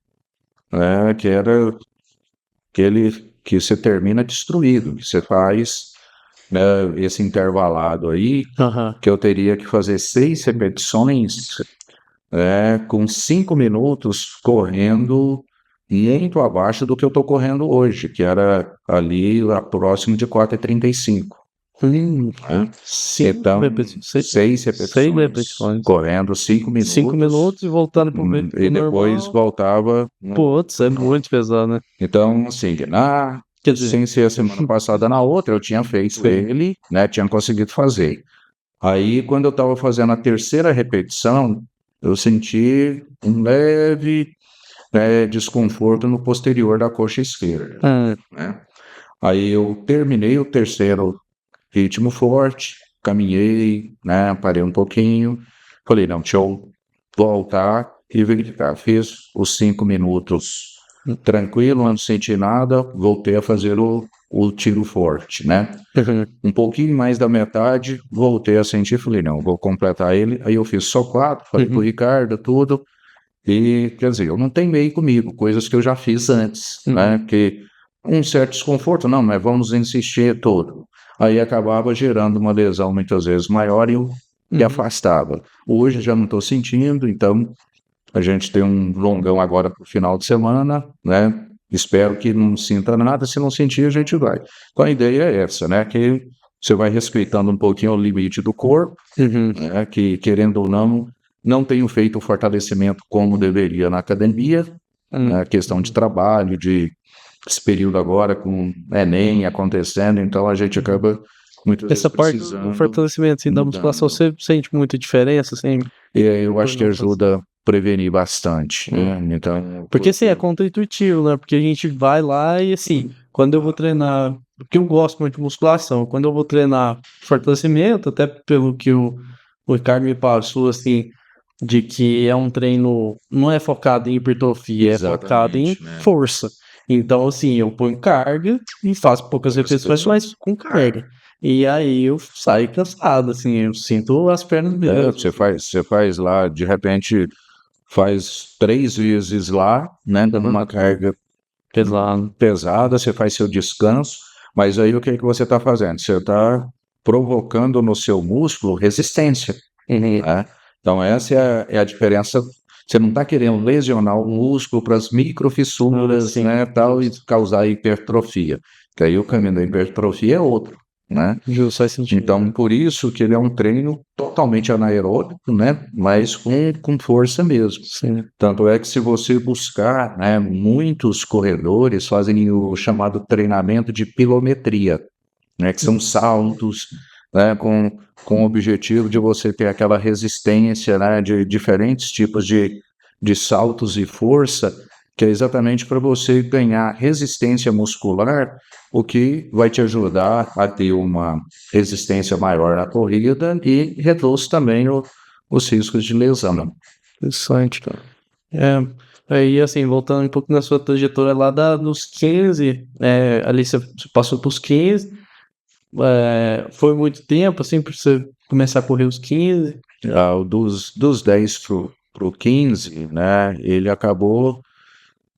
que era aquele que você termina destruído, que você faz, né, esse intervalado aí, que eu teria que fazer 6 repetições, com 5 minutos correndo muito abaixo do que eu estou correndo hoje, que era ali próximo de 4,35. Né? Então, 6 repetições, correndo 5 minutos. 5 minutos e voltando pro E depois normal. voltava. Putz, é muito pesado, né? Então, assim, Quer dizer, sem ser a semana passada, na outra, eu tinha feito ele, né? Tinha conseguido fazer. Aí, quando eu estava fazendo a terceira repetição, eu senti um leve, desconforto no posterior da coxa esquerda. Né? Aí eu terminei o terceiro ritmo forte, caminhei, né? Parei um pouquinho, falei, não, deixa eu voltar e verificar. Fiz os 5 minutos tranquilo, não senti nada, voltei a fazer o tiro forte, né? Um pouquinho mais da metade, voltei a sentir, falei, não, vou completar ele. Aí eu fiz só 4, falei pro Ricardo, tudo. E, quer dizer, eu não teimei comigo, coisas que eu já fiz antes, né? Que um certo desconforto, não, mas vamos insistir todo. Aí acabava gerando uma lesão muitas vezes maior e eu me afastava. Hoje já não estou sentindo, então a gente tem um longão agora para o final de semana, né? Espero que não sinta nada, se não sentir a gente vai. Então a ideia é essa, né? Que você vai respeitando um pouquinho o limite do corpo, né? Que querendo ou não tenho feito o fortalecimento como deveria na academia, né? Questão de trabalho, de esse período agora com Enem acontecendo, então a gente acaba muito essa parte do fortalecimento assim, da musculação, você sente muita diferença, assim? Eu acho que ajuda a prevenir bastante, né? Então, porque assim, é contra-intuitivo, né? Porque a gente vai lá e assim, quando eu vou treinar, porque eu gosto muito de musculação, quando eu vou treinar fortalecimento, até pelo que o Ricardo me passou, assim, de que é um treino, não é focado em hipertrofia, é focado em força. Então, assim, eu ponho carga e faço poucas repetições, mas com carga. E aí eu saio cansado, assim, eu sinto as pernas mesmo. Você faz lá, de repente, faz 3 vezes lá, né? Dando uma carga pesada, você faz seu descanso, mas aí o que você está fazendo? Você está provocando no seu músculo resistência. Né? Então essa é a diferença. Você não está querendo lesionar o músculo para as microfissuras, né, tal, e causar hipertrofia. Que aí o caminho da hipertrofia é outro, né? Justo, faz sentido. Então, por isso que ele é um treino totalmente anaeróbico, né? Mas com força mesmo. Sim. Tanto é que se você buscar, né, muitos corredores fazem o chamado treinamento de pilometria, né? Que são saltos, né, com o objetivo de você ter aquela resistência, né, de diferentes tipos de saltos e força, que é exatamente para você ganhar resistência muscular, o que vai te ajudar a ter uma resistência maior na corrida e reduz também os riscos de lesão. Interessante. Aí, assim, voltando um pouco na sua trajetória lá dos 15, ali você passou pros 15, foi muito tempo, assim, pra você começar a correr os 15? Dos 10 pro 15, né, ele acabou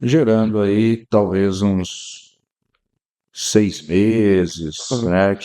gerando aí talvez uns 6 meses, né,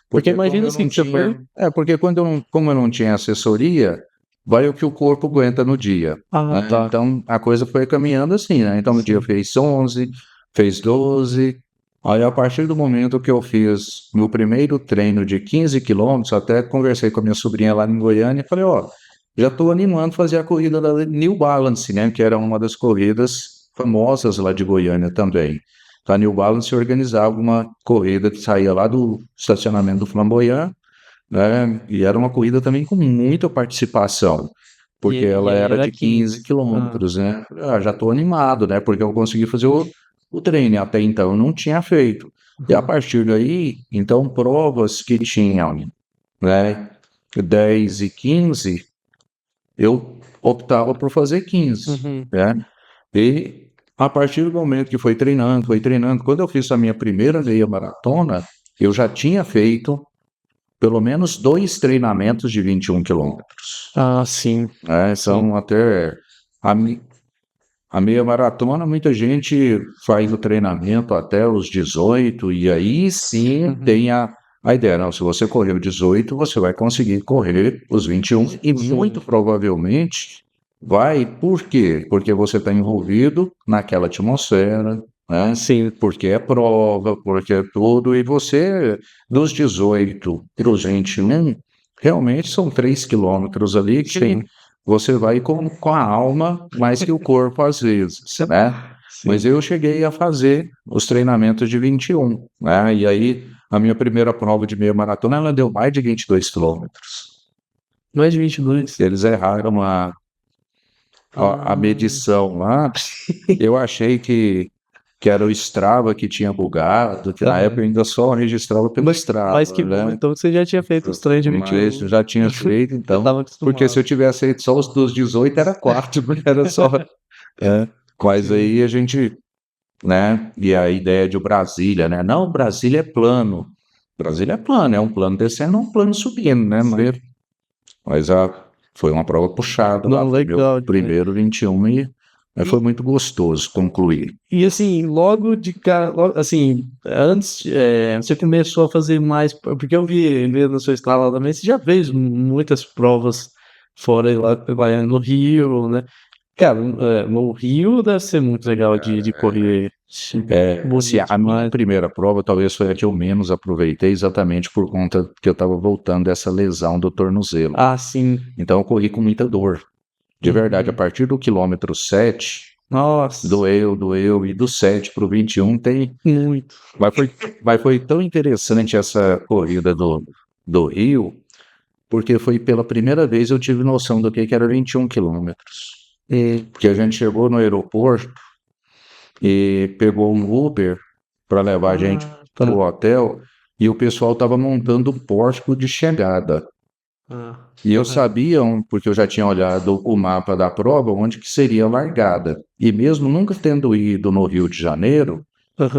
Porque imagina assim, que você foi... porque como eu não tinha assessoria, vai o que o corpo aguenta no dia. Ah, Né? tá. Então a coisa foi caminhando assim, né? Então no dia fez 11, fez 12, aí a partir do momento que eu fiz meu primeiro treino de 15 quilômetros, até conversei com a minha sobrinha lá em Goiânia e falei, ó, já estou animando fazer a corrida da New Balance, né? Que era uma das corridas famosas lá de Goiânia também. Então, a New Balance organizava uma corrida que saía lá do estacionamento do Flamboyant, né? E era uma corrida também com muita participação, porque ela era de 15 quilômetros, né? Já estou animado, né? Porque eu consegui fazer o treino até então eu não tinha feito. E a partir daí, então, provas que tinham, né, 10 e 15, eu optava por fazer 15, né? E a partir do momento que foi treinando, quando eu fiz a minha primeira meia maratona, eu já tinha feito pelo menos 2 treinamentos de 21 quilômetros. Ah, sim. Né? São até a meia maratona, muita gente faz o treinamento até os 18, e aí sim tem a ideia, não, se você correu 18, você vai conseguir correr os 21, e muito provavelmente vai, por quê? Porque você está envolvido naquela atmosfera, né? Sim. Porque é prova, porque é tudo, e você, dos 18 para os 21, realmente são 3 quilômetros ali que Sim. você vai com a alma mais que o corpo às vezes, né? Sim. Mas eu cheguei a fazer os treinamentos de 21, né? E aí a minha primeira prova de meia maratona, ela deu mais de 22 quilômetros. Mais de 22. Eles erraram a medição lá. Eu achei que era o Strava que tinha bugado, que na época eu ainda só registrava pelo Strava, Mas que bom, né? então você já tinha feito os treinos de 21. Mas eu já tinha feito, então. tava acostumado. Porque se eu tivesse feito só os dos 18, era 4, era só. Mas aí a gente, né? E a ideia de Brasília, né? Não, Brasília é plano. Brasília é plano, é um plano descendo, um plano subindo, né? Mas foi uma prova puxada. Não, Lá, foi legal, meu primeiro 21 mas foi muito gostoso concluir. E assim, logo de cara, assim, antes, você começou a fazer mais, porque eu vi no seu estado também, você já fez muitas provas fora lá no Rio, né? Cara, no Rio deve ser muito legal de correr. Assim, a minha primeira prova talvez foi a que eu menos aproveitei, exatamente por conta que eu estava voltando dessa lesão do tornozelo. Ah, sim. Então eu corri com muita dor. De verdade, a partir do quilômetro 7, Nossa, doeu, e do 7 para o 21 tem. muito. Mas foi tão interessante essa corrida do Rio, porque foi pela primeira vez eu tive noção do que era 21 quilômetros. Porque a gente chegou no aeroporto e pegou um Uber para levar a gente para o hotel, e o pessoal estava montando o pórtico de chegada. E eu sabia, porque eu já tinha olhado o mapa da prova, onde que seria a largada. E mesmo nunca tendo ido no Rio de Janeiro,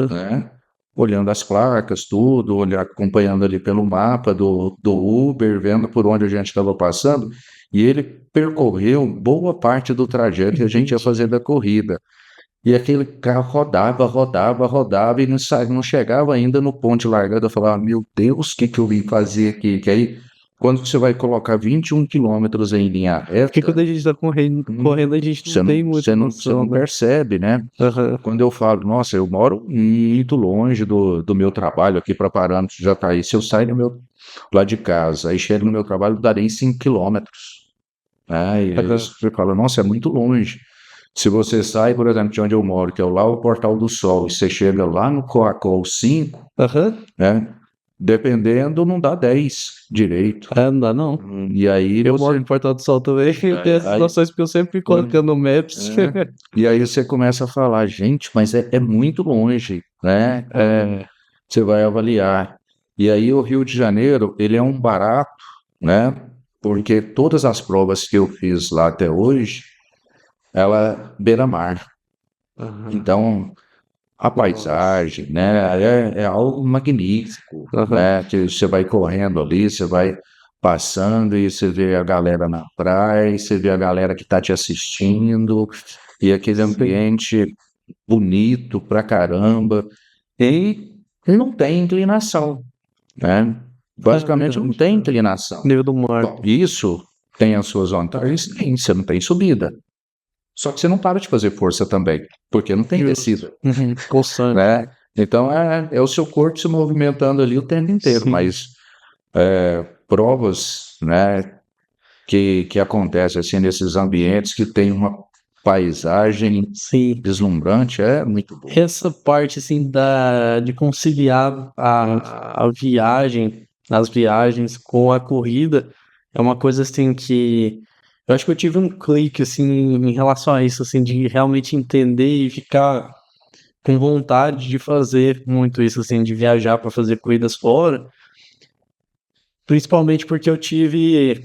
né, olhando as placas, tudo, acompanhando ali pelo mapa do Uber, vendo por onde a gente estava passando, e ele percorreu boa parte do trajeto que a gente ia fazer da corrida. E aquele carro rodava e não chegava ainda no ponto de largada. Eu falava, meu Deus, o que eu vim fazer aqui? Que aí, quando você vai colocar 21 quilômetros em linha reta... Porque quando a gente tá correndo a gente não tem muito Você não percebe, né? Quando eu falo, nossa, eu moro muito longe do meu trabalho aqui para Parâmetros de Jataí. Se eu sair lá de casa, aí chego no meu trabalho, darei 5 quilômetros. E aí você fala, nossa, é muito longe. Se você sai, por exemplo, de onde eu moro, que é lá o Portal do Sol, e você chega lá no Coacol 5, né? Dependendo, não dá 10 direito. Não dá não. E aí eu moro no Portal do Sol também, eu tenho essas situações porque eu sempre fico colocando no Maps. E aí você começa a falar, gente, mas é muito longe, né? Você vai avaliar. E aí o Rio de Janeiro, ele é um barato, né? Porque todas as provas que eu fiz lá até hoje, ela beira-mar. Então, a paisagem, né, é algo magnífico, né, que você vai correndo ali, você vai passando e você vê a galera na praia, e você vê a galera que está te assistindo, e aquele ambiente bonito pra caramba, e não tem inclinação, né? Basicamente não tem inclinação. Nível do mar. Bom, isso tem as suas vantagens, sim, você não tem subida. Só que você não para de fazer força também, porque não tem descida. Né? Então é o seu corpo se movimentando ali o tempo inteiro, sim. Mas provas, né, que acontecem assim, nesses ambientes que tem uma paisagem, sim, deslumbrante, é muito bom. Essa parte assim de conciliar a viagem, as viagens com a corrida é uma coisa assim que eu acho que eu tive um clique assim em relação a isso, assim, de realmente entender e ficar com vontade de fazer muito isso, assim, de viajar para fazer corridas fora, principalmente porque eu tive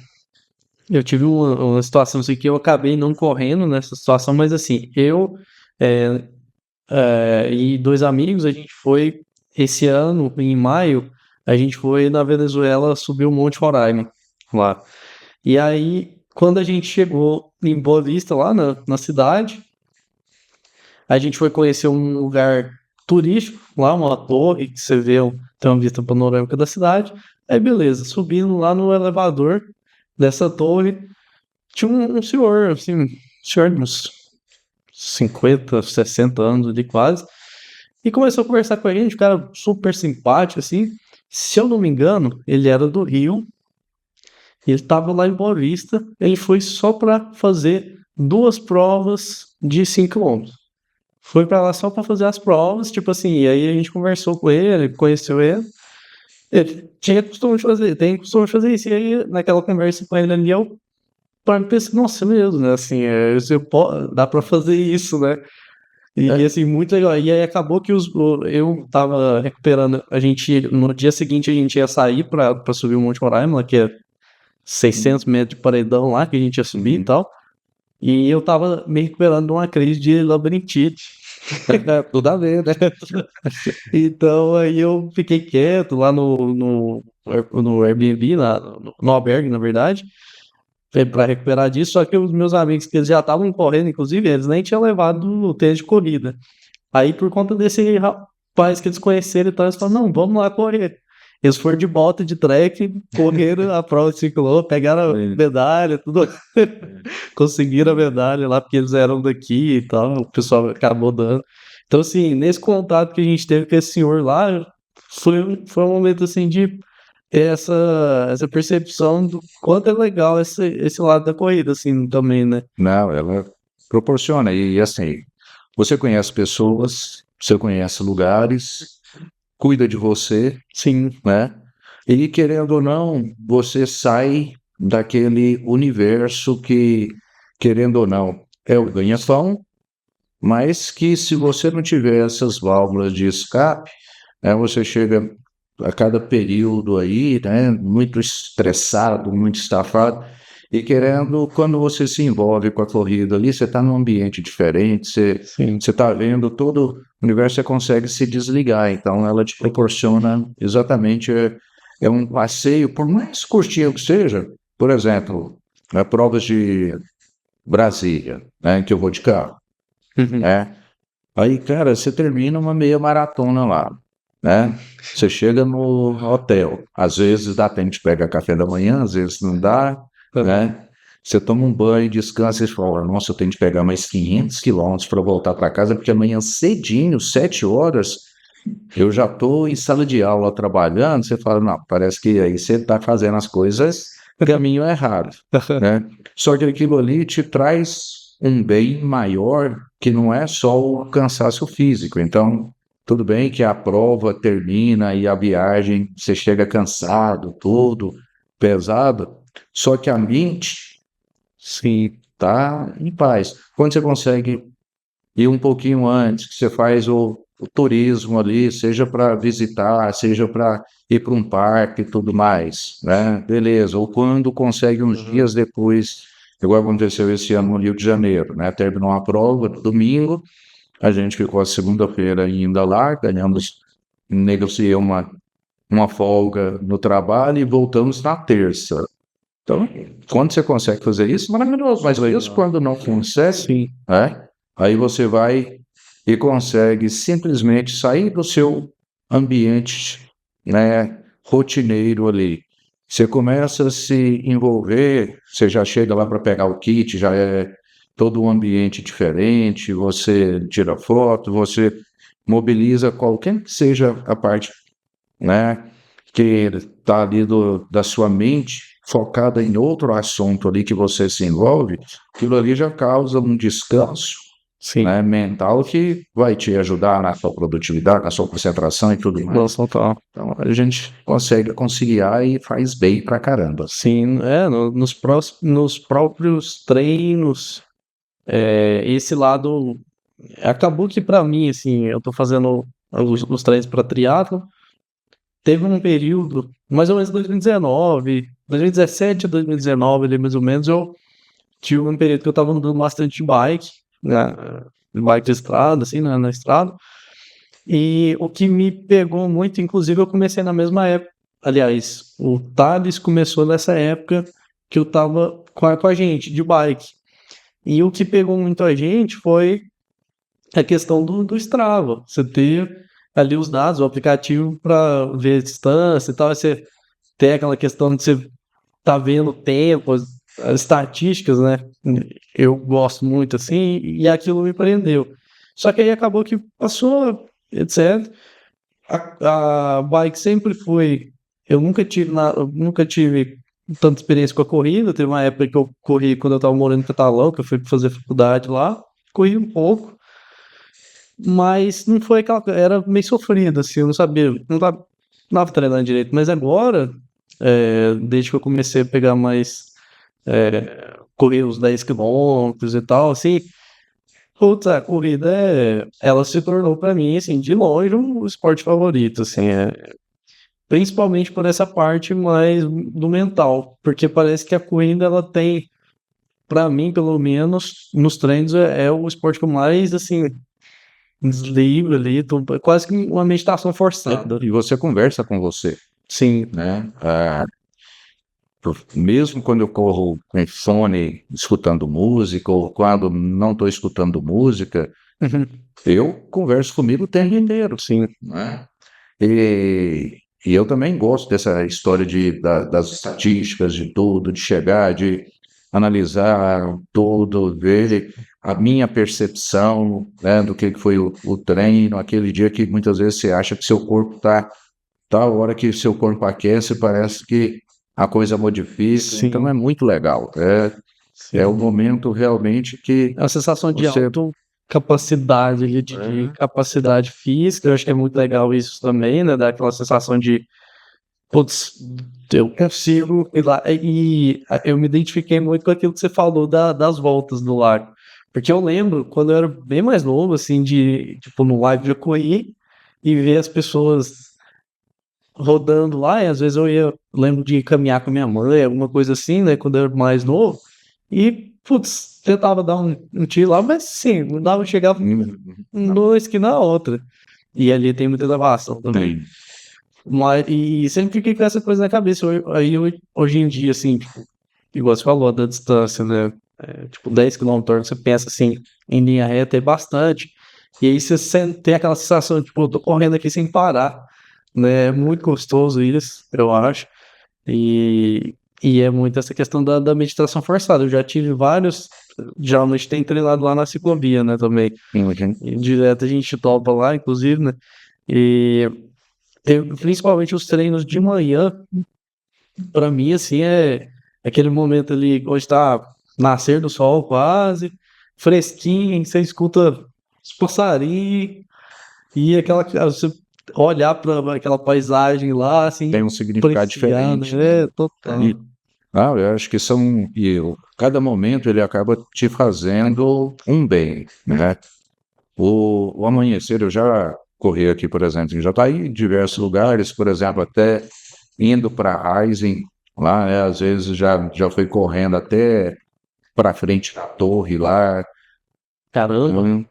uma situação assim que eu acabei não correndo nessa situação, mas assim, eu é, e dois amigos, a gente foi esse ano, em maio, a gente foi na Venezuela subir o Monte Roraima lá. E aí, quando a gente chegou em Boa Vista, lá na cidade, a gente foi conhecer um lugar turístico, lá uma torre que você vê, tem uma vista panorâmica da cidade. Aí beleza, subindo lá no elevador dessa torre, tinha um senhor, assim, um senhor de uns 50, 60 anos de quase, e começou a conversar com a gente, um cara super simpático, assim. Se eu não me engano, ele era do Rio, e ele estava lá em Boa Vista, ele foi só para fazer 2 provas de 5 quilômetros. Foi pra lá só pra fazer as provas, tipo assim, e aí a gente conversou com ele, conheceu ele. Ele tinha costume de fazer, tem costume de fazer isso. E aí, naquela conversa com ele ali, eu pensei, nossa, mesmo, né? Assim, dá pra fazer isso, né? E assim, muito legal. E aí acabou que eu tava recuperando. No dia seguinte, a gente ia sair pra subir o Monte Roraima, que é 600 metros de paredão lá, que a gente ia subir e tal. E eu tava me recuperando de uma crise de labirintite. Tudo a ver, né? Então aí eu fiquei quieto lá no Airbnb, no albergue, na verdade, para recuperar disso. Só que os meus amigos, que eles já estavam correndo, inclusive, eles nem tinham levado o tênis de corrida. Aí, por conta desse rapaz que eles conheceram, então eles falaram: não, vamos lá correr. Eles foram de bota de trek, correram a prova de 5 km, pegaram a medalha, tudo. Conseguiram a medalha lá, porque eles eram daqui e tal, o pessoal acabou dando. Então, assim, nesse contato que a gente teve com esse senhor lá, foi um momento, assim, de essa percepção do quanto é legal esse lado da corrida, assim, também, né? Não, ela proporciona. E assim, você conhece pessoas, você conhece lugares, cuida de você, Sim, né? E querendo ou não, você sai daquele universo que, querendo ou não, é o ganha-pão, mas que se você não tiver essas válvulas de escape, você chega a cada período aí, né, muito estressado, muito estafado, e querendo, quando você se envolve com a corrida ali, você está num ambiente diferente, sim. você está vendo todo o universo, você consegue se desligar, então ela te proporciona exatamente, é um passeio, por mais curtinho que seja, por exemplo, provas de Brasília, né, que eu vou de carro, Uhum. né? Aí, cara, você termina uma meia maratona lá, né? Você chega no hotel, às vezes dá tempo de pegar café da manhã, às vezes não dá, né? Você toma um banho, descansa e fala: nossa, eu tenho de pegar mais 500 quilômetros para voltar para casa, porque amanhã cedinho, 7 horas, eu já estou em sala de aula trabalhando. Você fala: não, parece que aí você está fazendo as coisas caminho errado, né? Só que aquilo ali te traz um bem maior, que não é só o cansaço físico. Então, tudo bem que a prova termina e a viagem, você chega cansado, tudo pesado, só que a mente, sim, tá em paz. Quando você consegue ir um pouquinho antes, que você faz o turismo ali, seja para visitar, seja para ir para um parque e tudo mais, né? Beleza. Ou quando consegue uns dias depois, igual aconteceu esse ano no Rio de Janeiro, né? Terminou a prova no domingo, a gente ficou a segunda-feira ainda lá, negociei uma folga no trabalho e voltamos na terça. Então, quando você consegue fazer isso, maravilhoso. Mas isso quando não consegue, Sim. né? Aí você vai e consegue simplesmente sair do seu ambiente, né, rotineiro ali. Você começa a se envolver, você já chega lá para pegar o kit, já é todo um ambiente diferente, você tira foto, você mobiliza qualquer que seja a parte, né, que está ali da sua mente focada em outro assunto ali que você se envolve, aquilo ali já causa um descanso, Sim. né, mental, que vai te ajudar na sua produtividade, na sua concentração e tudo mais. Nossa, total. Então a gente consegue conciliar e faz bem pra caramba. Sim, nos próprios treinos, esse lado acabou que pra mim, assim, eu tô fazendo os treinos pra triatlo. Teve um período, mais ou menos 2019, 2017 a 2019, ali mais ou menos, eu tive um período que eu tava andando bastante de bike, né? De bike de estrada, assim, na estrada. E o que me pegou muito, inclusive, eu comecei na mesma época. Aliás, o Thales começou nessa época que eu tava com a gente, de bike. E o que pegou muito a gente foi a questão do Strava. Você ter ali os dados, o aplicativo para ver a distância e tal. Você ter aquela questão de você tá vendo o tempo, as estatísticas, né? Eu gosto muito assim, e aquilo me prendeu. Só que aí acabou que passou, etc. A bike sempre foi. Eu nunca tive tanta experiência com a corrida. Teve uma época que eu corri quando eu tava morando em Catalão, que eu fui fazer faculdade lá. Corri um pouco, mas não foi aquela. Era meio sofrido, assim, eu não sabia. Não tava treinando direito. Mas agora, desde que eu comecei a pegar mais. Correr os 10 quilômetros e tal, assim. Putz, a corrida ela se tornou pra mim, assim, de longe o esporte favorito, assim, principalmente por essa parte mais do mental, porque parece que a corrida ela tem, pra mim pelo menos, nos treinos é o esporte que eu mais, assim, desligo ali, é quase que uma meditação forçada. E você conversa com você, Sim. né? Mesmo quando eu corro com fone escutando música, ou quando não estou escutando música, Uhum. eu converso comigo o tempo inteiro, Sim. né? E eu também gosto dessa história das estatísticas, de tudo, de chegar, de analisar tudo, ver a minha percepção, né, do que foi o treino, aquele dia que muitas vezes você acha que seu corpo está, a hora que seu corpo aquece, parece que a coisa modifica, Sim. então é muito legal. É o momento realmente que É uma sensação de você capacidade ali, de capacidade física. Eu acho que é muito legal isso também, né? Dar aquela sensação de, putz, eu consigo ir lá. E eu me identifiquei muito com aquilo que você falou das voltas do lago. Porque eu lembro, quando eu era bem mais novo, assim, de, tipo, no live de correr e ver as pessoas rodando lá, e às vezes lembro de caminhar com a minha mãe, alguma coisa assim, né, quando eu era mais novo, e, putz, tentava dar um tiro lá, mas sim, não dava, chegava numa esquina na outra. E ali tem muita elevação também. tem. Mas, e sempre fiquei com essa coisa na cabeça. Hoje em dia, assim, tipo, igual você falou, da distância, né? Tipo, 10 quilômetros, você pensa assim, em linha reta é bastante. E aí você tem aquela sensação de, tipo, eu tô correndo aqui sem parar, né? É muito gostoso isso, eu acho. E é muito essa questão da meditação forçada. Eu já tive vários, geralmente tem treinado lá na ciclovia, né, também. E direto a gente topa lá, inclusive, né? E principalmente os treinos de manhã, pra mim, assim, é aquele momento ali onde tá nascer do sol quase, fresquinho, você escuta os passarinhos e você olhar para aquela paisagem lá, assim, Tem um significado apreciar, diferente, né? né? Total. Eu acho que cada momento ele acaba te fazendo um bem, né? O amanhecer, eu já corri aqui, por exemplo, já está em diversos lugares, por exemplo, até indo para Eisen, lá, né? Às vezes já foi correndo até para frente da torre lá, Caramba,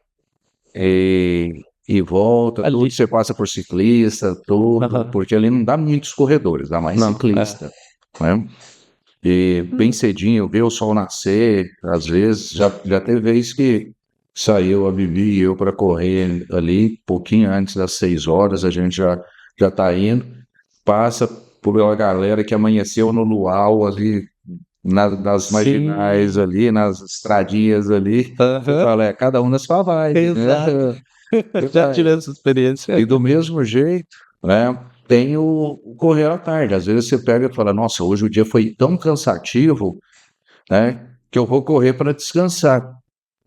e volta, ali. tudo você passa por ciclista, tudo, Aham. porque ali não dá muitos corredores, dá mais Não, ciclista, né? E bem cedinho, ver o sol nascer, às vezes, já teve vez que saiu a Bibi e eu para correr ali, pouquinho antes das 6 horas, a gente já tá indo, passa por uma galera que amanheceu no luau ali, nas marginais sim, ali, nas estradinhas ali, eu aham, falo, cada um na sua vibe, exato. né? Já tive essa experiência. E do mesmo jeito, né, tem o correr à tarde. Às vezes você pega e fala, nossa, hoje o dia foi tão cansativo, né, que eu vou correr para descansar.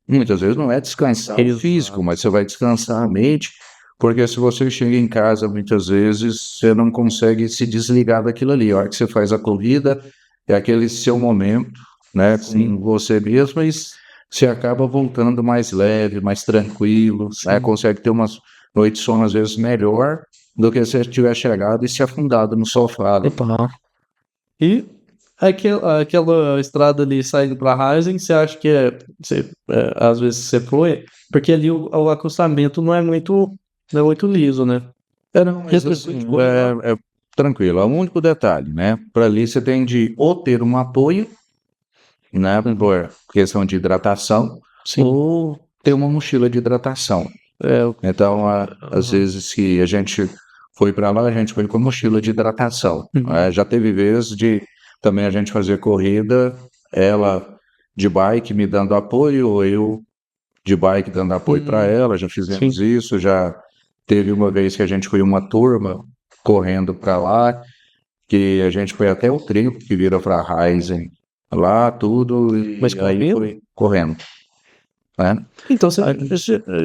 Muitas vezes não é descansar o físico, Exato. mas você vai descansar a mente, porque se você chega em casa, muitas vezes você não consegue se desligar daquilo ali. A hora que você faz a corrida, é aquele seu momento, né, com Sim. você mesmo, você acaba voltando mais leve, mais tranquilo, né? Consegue ter umas noites de sono às vezes melhor do que se você tiver chegado e se afundado no sofá. Epa. E aquela estrada ali saindo pra Rising, você acha que às vezes você foi, porque ali o acostamento não é muito liso, né? Não, mas assim, é tranquilo. É o único detalhe, né? Para ali você tem de ou ter um apoio, né? Por questão de hidratação, Sim. ou ter uma mochila de hidratação. Então, às vezes que a gente foi para lá, a gente foi com mochila de hidratação. Já teve vezes de também a gente fazer corrida, ela de bike me dando apoio, ou eu de bike dando apoio para ela, já fizemos isso, já teve uma vez que a gente foi uma turma correndo para lá, que a gente foi até o trilho que vira para Rising, lá tudo, e Mas aí foi correndo. Né? Então você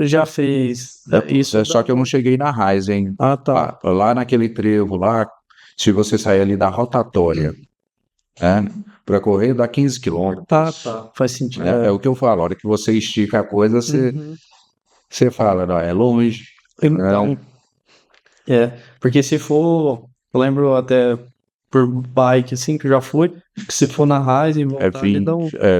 já fez isso? Só que eu não cheguei na Rising. Ah, tá. Lá naquele trevo lá, se você sair ali da rotatória, né, para correr dá 15 quilômetros. Tá. Faz sentido. É o que eu falo, a hora que você estica a coisa, você fala, não, é longe. Não, Porque se for, eu lembro até por bike, assim, que eu já fui, que se for na Rising, é voltar ali,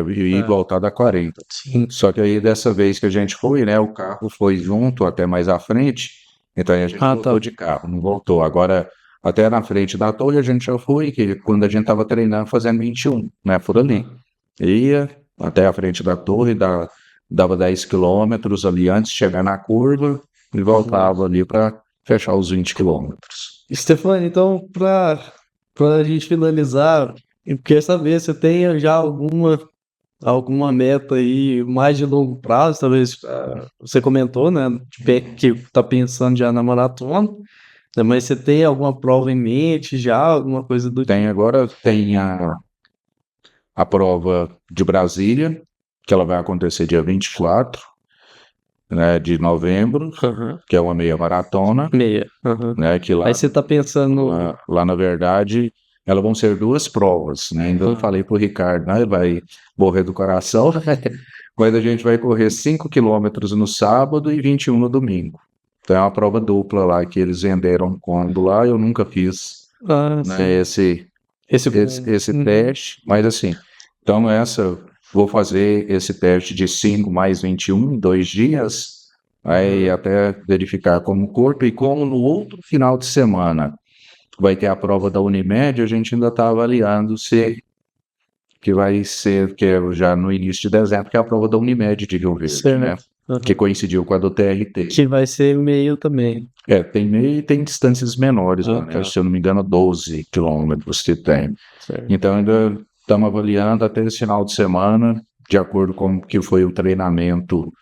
20, e voltar dá 40. Sim. Só que aí dessa vez que a gente foi, né, o carro foi junto até mais à frente, então aí a gente voltou de carro, não voltou. Agora, até na frente da torre a gente já foi, que quando a gente tava treinando fazendo 21, né, por ali. Ia até a frente da torre, dava 10 quilômetros ali antes de chegar na curva e voltava ali para fechar os 20 quilômetros. Stefano, então, pra gente finalizar, eu queria saber se tem já alguma meta aí mais de longo prazo, talvez você comentou, né, que tá pensando já na maratona, né, mas você tem alguma prova em mente já, alguma coisa do Tem agora, tem a prova de Brasília, que ela vai acontecer dia 24, né, de novembro, que é uma meia maratona, meia? né, que lá, Aí você tá pensando, lá na verdade, elas vão ser duas provas, né, ainda eu falei pro Ricardo, né, ele vai morrer do coração, mas a gente vai correr 5 quilômetros no sábado e 21 no domingo. Então é uma prova dupla lá, que eles venderam quando lá, eu nunca fiz, né, esse teste, mas assim, então vou fazer esse teste de 5 mais 21, 2 dias, aí até verificar como o corpo, e como no outro final de semana vai ter a prova da Unimed, a gente ainda está avaliando se que vai ser, que é já no início de dezembro, que é a prova da Unimed de Rio Verde, né? Que coincidiu com a do TRT. Que vai ser meio também. Tem meio e tem distâncias menores, né? Se eu não me engano, 12 quilômetros que tem. Então ainda estamos avaliando até esse final de semana, de acordo com o que foi o treinamento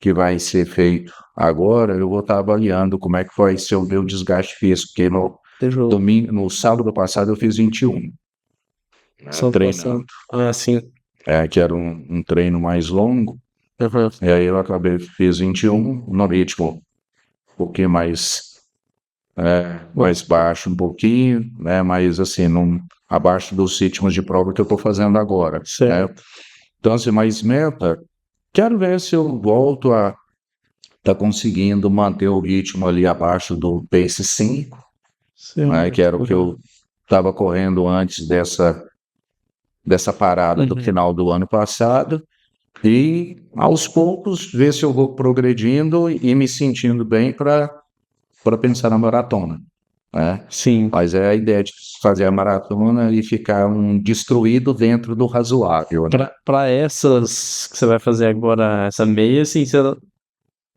que vai ser feito agora, eu vou estar avaliando como é que vai ser o meu desgaste físico, porque no sábado passado eu fiz 21. Treinando. Sim. Que era um treino mais longo. E aí eu fiz 21 no ritmo um pouquinho mais baixo um pouquinho, né? Mas assim, abaixo dos ritmos de prova que eu estou fazendo agora. Né? Então, assim, mais meta, quero ver se eu volto a conseguindo manter o ritmo ali abaixo do pace 5, né? Que era o que eu estava correndo antes dessa parada do final do ano passado, e aos poucos ver se eu vou progredindo e me sentindo bem para pensar na maratona, né? Sim. Mas é a ideia de fazer a maratona e ficar destruído dentro do razoável. Né? Para essas que você vai fazer agora, essa meia, assim,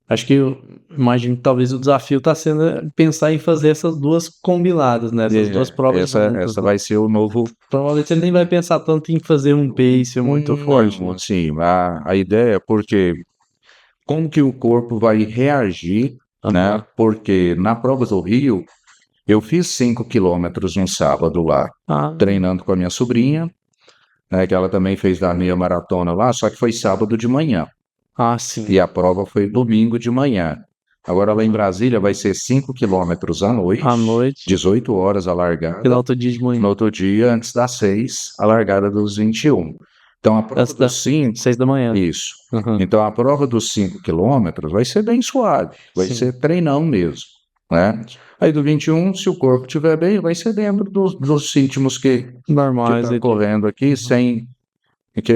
acho que eu imagino que talvez o desafio tá sendo pensar em fazer essas duas combinadas, né? Essas duas provas juntas. Essa vai ser o novo. Provavelmente você nem vai pensar tanto em fazer um pace muito forte. Sim, a ideia é porque como que o corpo vai reagir, né? Porque na prova do Rio, eu fiz 5 quilômetros no sábado lá, treinando com a minha sobrinha, né? Que ela também fez da meia maratona lá, só que foi sábado de manhã. Sim. E a prova foi domingo de manhã. Agora lá em Brasília vai ser 5 quilômetros à noite, 18 horas a largada. No outro dia de manhã. No outro dia, antes das 6, a largada dos 21. Então, a prova Antes das dos 5, 6 da manhã. isso. Uhum. Então, a prova dos 5 quilômetros vai ser bem suave, vai Sim. ser treinão mesmo, né? Aí do 21, se o corpo estiver bem, vai ser dentro dos ritmos que Normais. está correndo aqui, sem. Porque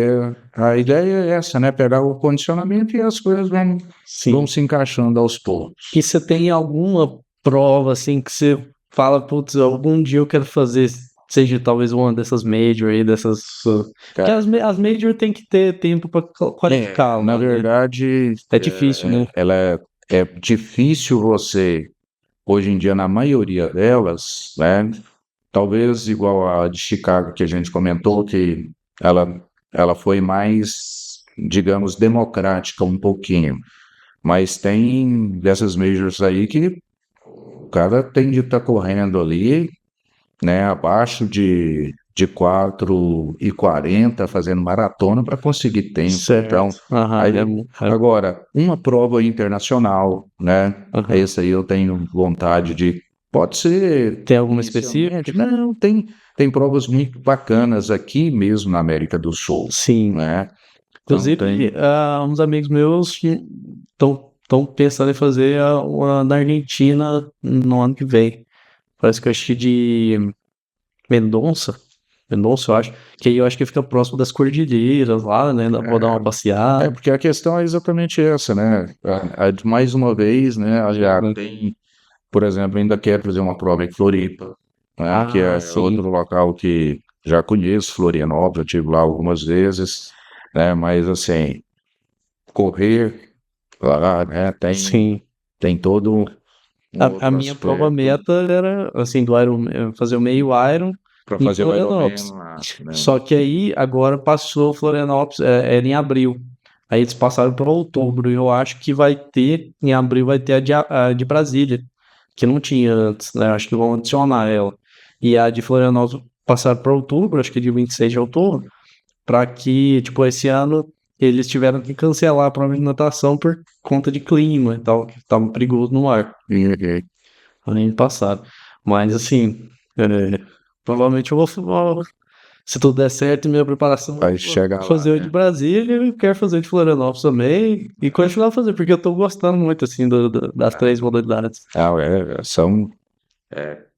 a ideia é essa, né? Pegar o condicionamento e as coisas vão Sim. se encaixando aos poucos. E você tem alguma prova assim que você fala, putz, algum dia eu quero fazer, seja talvez uma dessas major aí, dessas. Que as major tem que ter tempo para qualificar, Na né? verdade, É difícil, né? ela é difícil você, hoje em dia, na maioria delas, né? Talvez igual a de Chicago que a gente comentou, que ela foi mais, digamos, democrática um pouquinho. Mas tem dessas majors aí que o cara tem de estar correndo ali, né, abaixo de 4:40 fazendo maratona para conseguir tempo. Certo. Então, aí, agora, uma prova internacional, né? Aham. Essa aí eu tenho vontade de. Pode ser. Tem alguma inicialmente, específica? Não, tem provas muito bacanas aqui mesmo na América do Sul, Sim. né? Inclusive, tem. uns amigos meus estão pensando em fazer uma na Argentina no ano que vem. Parece que eu acho que de Mendonça, eu acho. Que aí eu acho que fica próximo das cordilheiras lá, né? Vou dar uma passeada. Porque a questão é exatamente essa, né? Mais uma vez, né? Já tem, por exemplo, ainda quero fazer uma prova em Floripa, né? Que é sim. outro local que já conheço, Florianópolis, eu estive lá algumas vezes, né? Mas assim, correr lá, né? Sim. Tem todo um A outro minha prova aspecto meta era, assim, do Iron, fazer o meio Iron para em fazer o Ironman Florianópolis. lá, né? Só que aí, agora passou Florianópolis, era em abril. Aí eles passaram para outubro. E eu acho que vai ter, em abril, vai ter a de Brasília, que não tinha antes, né? Acho que vão adicionar ela. E a de Florianópolis passaram para outubro, acho que de 26 de outubro, para que, tipo, esse ano eles tiveram que cancelar a prova de natação por conta de clima e tal, que tava perigoso no ar. Ano passado. Mas assim, provavelmente se tudo der certo, minha preparação, Vai eu chegar vou lá, fazer o de né? Brasília e quero fazer o de Florianópolis também e continuar a fazer, porque eu tô gostando muito assim das três modalidades. São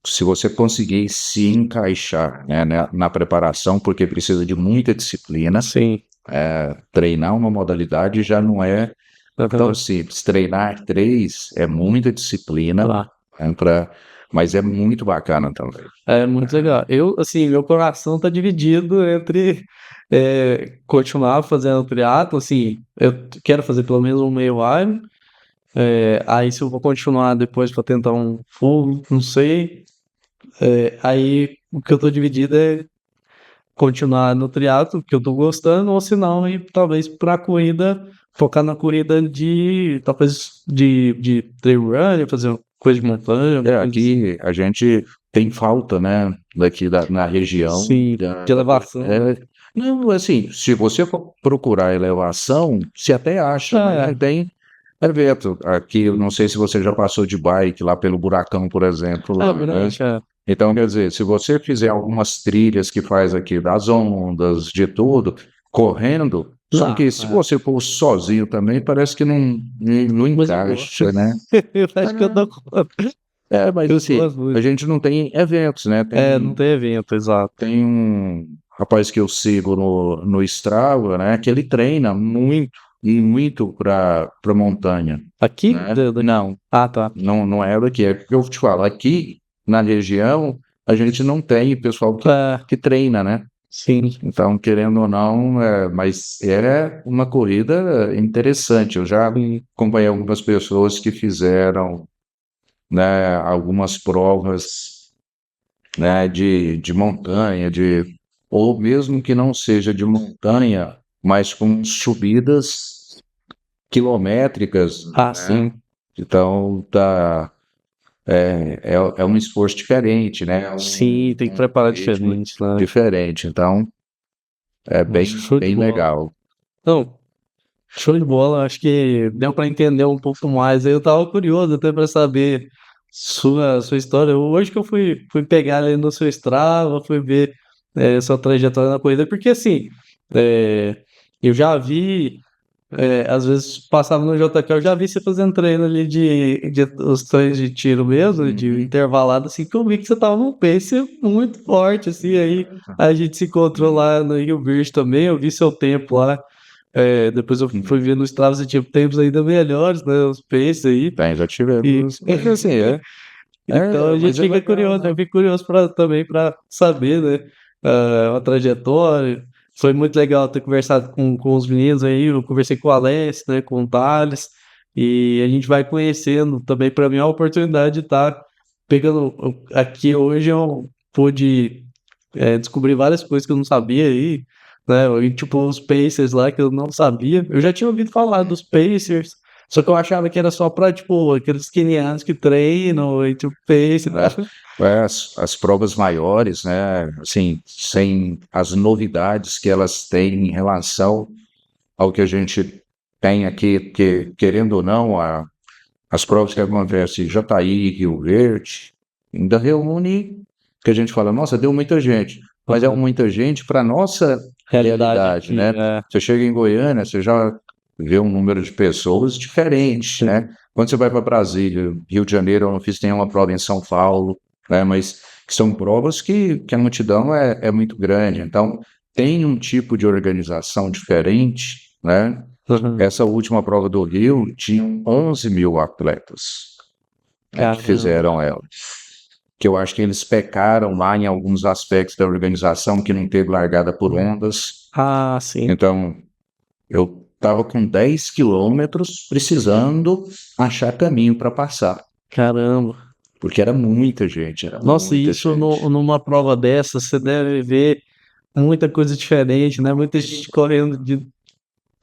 se você conseguir se encaixar, né, na preparação, porque precisa de muita disciplina, Sim. treinar uma modalidade já não é tão simples. Treinar 3 é muita disciplina, Tá. né, mas é muito bacana também. É muito legal. Eu, assim, meu coração tá dividido entre continuar fazendo triatlo, assim, eu quero fazer pelo menos um meio Iron. Aí se eu vou continuar depois para tentar um full, não sei. Aí o que eu tô dividido é continuar no triatlo, que eu tô gostando, ou se não, ir talvez pra corrida, focar na corrida talvez de trail run, fazer coisa de montanha. coisa Aqui a gente tem falta, né, daqui na região. Sim, de elevação. Não, assim, se você for procurar elevação, você até acha, mas não tem evento. Aqui, eu não sei se você já passou de bike lá pelo Buracão, por exemplo. lá, né? Então, quer dizer, se você fizer algumas trilhas que faz aqui das ondas, de tudo, correndo, só que se você for sozinho também, parece que não encaixa, né? Eu acho que eu dou conta. Mas assim, a gente não tem eventos, né? Não tem evento, exato. Tem um rapaz que eu sigo no Strava, né? Que ele treina muito, e muito para montanha. Aqui? Né? Não, tá. não é daqui. É porque eu te falo, aqui na região, a gente não tem pessoal que treina, né? Sim. Então, querendo ou não, mas é uma corrida interessante. Eu já acompanhei algumas pessoas que fizeram, né, algumas provas, né, de montanha, ou mesmo que não seja de montanha, mas com subidas quilométricas. Sim. Então, é um esforço diferente, né? Sim, tem que preparar diferente, né? Diferente. Então, é bem legal. Então, show de bola. Acho que deu para entender um pouco mais. Eu tava curioso até para saber sua história. Hoje que eu fui pegar ali no seu Strava, fui ver sua trajetória na corrida, porque assim, Eu já vi, às vezes passava no JK, eu já vi você fazendo treino ali os treinos de tiro mesmo, de intervalado, assim, que eu vi que você tava num pace muito forte, assim, aí a gente se encontrou lá no Rio Verde também, eu vi seu tempo lá, depois eu fui ver no Strava, você tinha tempos ainda melhores, né, os paces aí, Bem, já e tivemos. Mas assim, então a gente mas é fica legal, curioso, né? eu fico curioso também para saber, né, a trajetória. Foi muito legal ter conversado com os meninos aí. Eu conversei com o Alex, né, com o Thales, e a gente vai conhecendo também. Para mim é uma oportunidade de estar pegando aqui hoje. Eu pude descobrir várias coisas que eu não sabia aí, né? E, tipo, os Pacers lá que eu não sabia. Eu já tinha ouvido falar dos Pacers, só que eu achava que era só pra, tipo, aqueles quenianos que treinam e, tipo, Pacers. Né? As provas maiores, né? Assim, sem as novidades que elas têm em relação ao que a gente tem aqui, que, querendo ou não, as provas que acontecem em Jataí, Rio Verde, ainda reúne que a gente fala, nossa, deu muita gente, mas é muita gente para nossa Realidade realidade, aqui, né? Você chega em Goiânia, você já vê um número de pessoas diferente, né? Quando você vai para Brasília, Rio de Janeiro, eu não fiz nenhuma prova em São Paulo, né? Mas que são provas que a multidão é muito grande, então tem um tipo de organização diferente, né? Essa última prova do Rio tinha 11 mil atletas, né, que fizeram ela. Que eu acho que eles pecaram lá em alguns aspectos da organização que não teve largada por ondas. Ah, sim. Então, eu estava com 10 quilômetros precisando achar caminho para passar, Caramba. porque era muita gente, era Nossa, e muita isso gente. numa prova dessa, você deve ver muita coisa diferente, né? Muita gente correndo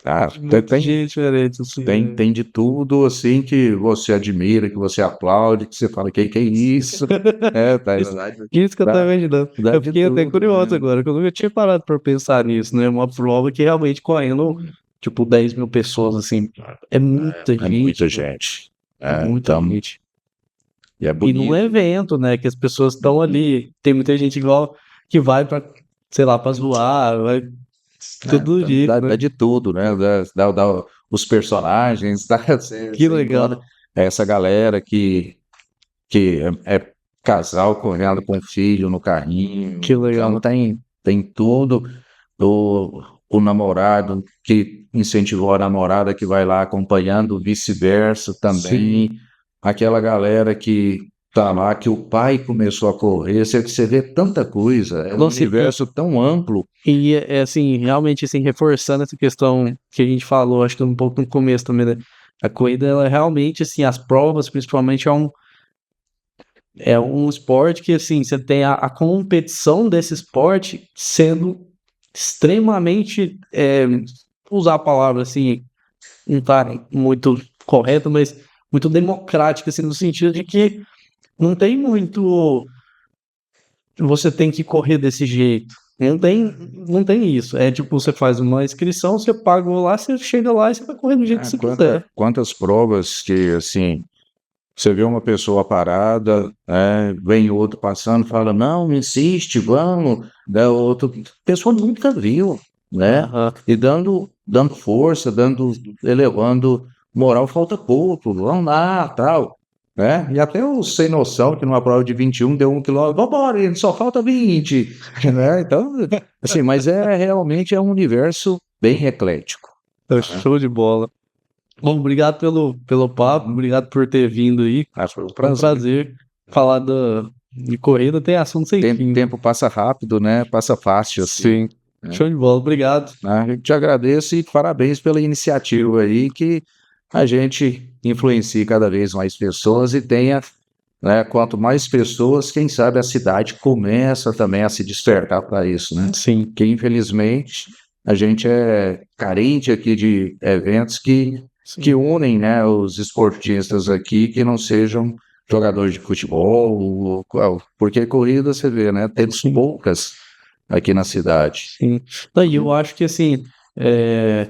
Ah, de muita gente diferente, assim, né? tem de tudo assim que você admira, que você aplaude, que você fala que é isso? Tá, Isso, isso que eu tô dá, imaginando. dá Eu de fiquei até tudo, curioso né? agora, que eu nunca tinha parado pra pensar nisso, né? Uma prova que realmente correndo, tipo, 10 mil pessoas, assim. É muita É gente, muita né? gente. Muita Então, gente. e é E num bonito. evento, né? Que as pessoas estão ali. Tem muita gente igual que vai pra, sei lá, pra zoar, vai todo jeito, né? Dá de tudo, né? Os personagens, Que você encontra legal, essa galera que é casal correndo com filho no carrinho. que Então legal. tem tudo. O namorado que incentivou a namorada que vai lá acompanhando, vice-versa Sim. também. Aquela galera que tá lá, que o pai começou a correr. Você vê tanta coisa, é um Nossa, universo tão amplo. assim, realmente, assim, reforçando essa questão que a gente falou, acho que um pouco no começo também, né? A corrida, ela realmente, assim, as provas, principalmente, é um esporte que, assim, você tem a competição desse esporte sendo extremamente, vou usar a palavra, assim, não tá muito correto, mas muito democrática, assim, no sentido de que não tem muito você tem que correr desse jeito. Não tem isso. É tipo, você faz uma inscrição, você paga lá, você chega lá e você vai correr do jeito que você quiser. Quantas provas que, assim, você vê uma pessoa parada, vem outro passando, fala, não, insiste, vamos, da outra pessoa nunca viu, né? Aham. E dando força, elevando moral, falta pouco, vamos lá, tal, né? E até o sem noção, que numa prova de 21 deu 1 quilômetro, vambora, gente, só falta 20, né? Então, assim, mas realmente é um universo bem eclético. Show de bola. Bom, obrigado pelo papo, obrigado por ter vindo aí. Foi um Foi um prazer. prazer falar de corrida, tem assunto sem fim. Tempo passa rápido, né? Passa fácil, assim. Sim. Show de bola, obrigado. Né? Eu te agradeço e parabéns pela iniciativa aí, que a gente influencie cada vez mais pessoas e tenha, né, quanto mais pessoas, quem sabe a cidade começa também a se despertar para isso, né? Sim. Que infelizmente a gente é carente aqui de eventos que unem, né, os esportistas aqui que não sejam jogadores de futebol, porque corrida você vê, né? Temos poucas aqui na cidade. Sim. Daí eu acho que assim, é,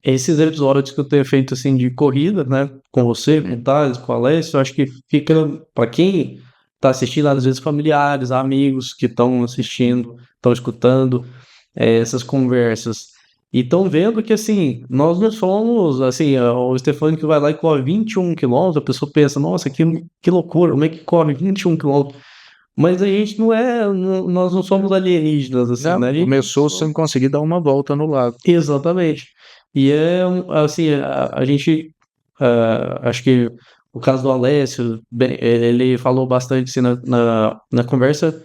esses episódios que eu tenho feito assim de corrida, né, com você, com o Thales, com o Alessio, eu acho que fica para quem tá assistindo, às vezes familiares, amigos que estão assistindo, estão escutando, essas conversas. E estão vendo que, assim, nós não somos, assim, o Stefano que vai lá e corre 21 quilômetros, a pessoa pensa, nossa, que loucura, como é que corre 21 quilômetros? Mas a gente nós não somos alienígenas, assim, Não, né? começou sem conseguir dar uma volta no lago. Exatamente. E assim, a gente, acho que o caso do Alessio, ele falou bastante assim, na conversa,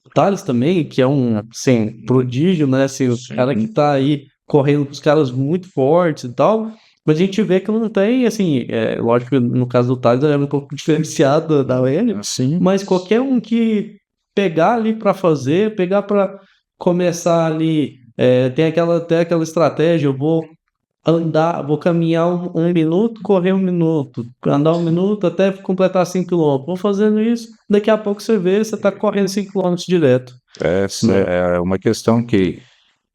o Thales também, que é um, assim, prodígio, né, assim, o cara que tá aí correndo com os caras muito fortes e tal, mas a gente vê que não tem, assim, lógico que no caso do Thales é um pouco diferenciado da Hélio, Assim, mas qualquer um que pegar ali para fazer, pegar para começar ali, tem aquela estratégia, eu vou andar, vou caminhar um minuto, correr um minuto, andar um minuto até completar 5 quilômetros. Vou fazendo isso, daqui a pouco você vê, você tá correndo 5 quilômetros direto. essa é uma questão que,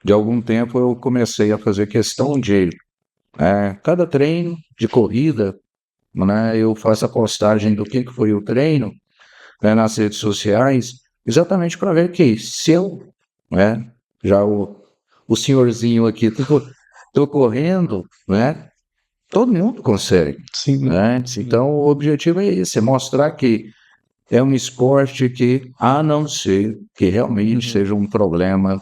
de algum tempo, eu comecei a fazer questão de, cada treino de corrida, né, eu faço a postagem do que foi o treino, né, nas redes sociais, exatamente para ver que se eu, né, já o senhorzinho aqui, tô correndo, né, todo mundo consegue, Sim. né? Então, o objetivo é esse, é mostrar que é um esporte que, a não ser que realmente seja um problema,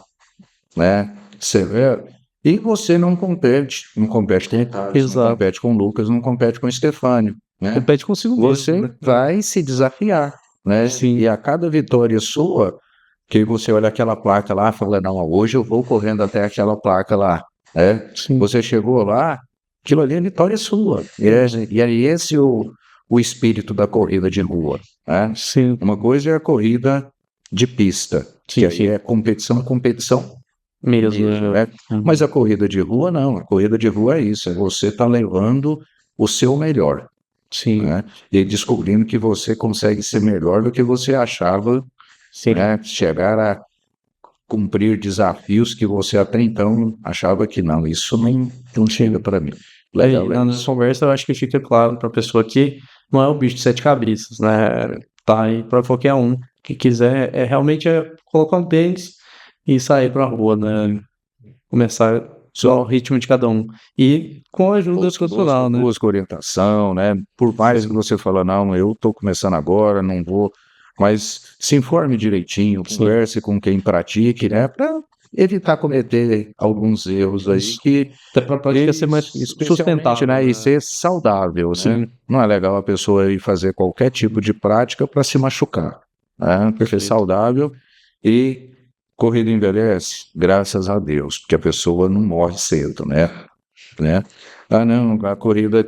né, severo, e você não compete com o Thales, não Exato. compete com o Lucas, não compete com o Stefânio, né? Compete consigo Você mesmo, né? vai se desafiar, né? Sim. E a cada vitória sua, que você olha aquela placa lá, fala, não, hoje eu vou correndo até aquela placa lá, né? Sim. Você chegou lá, aquilo ali é vitória sua. E é esse o espírito da corrida de rua, né? Sim. Uma coisa é a corrida de pista, Sim, que aí sim. é competição Mesmo, mesmo, né? Mas a corrida de rua não, a corrida de rua é isso, é você tá levando o seu melhor, Sim. né? E descobrindo que você consegue ser melhor do que você achava, Sim. né? Chegar a cumprir desafios que você até então achava que não, isso não chega para mim. Legal, Na nossa conversa, eu acho que fica claro para a pessoa que não é o bicho de 7 cabeças, né? Tá aí para qualquer um que quiser, realmente colocar um tênis e sair pra rua, né? Começar só o ritmo de cada um. E com a ajuda profissional, né? busca orientação, né? Por mais que você fala, não, eu tô começando agora, não vou, mas se informe direitinho, converse com quem pratique, né? Para evitar cometer alguns erros aí que Até pra prática ser mais sustentável, né? né? E ser saudável, né? Sim. Não é legal a pessoa ir fazer qualquer tipo de prática para se machucar, né? Ser saudável e corrida envelhece, graças a Deus, porque a pessoa não morre cedo, né? Ah, não, a corrida,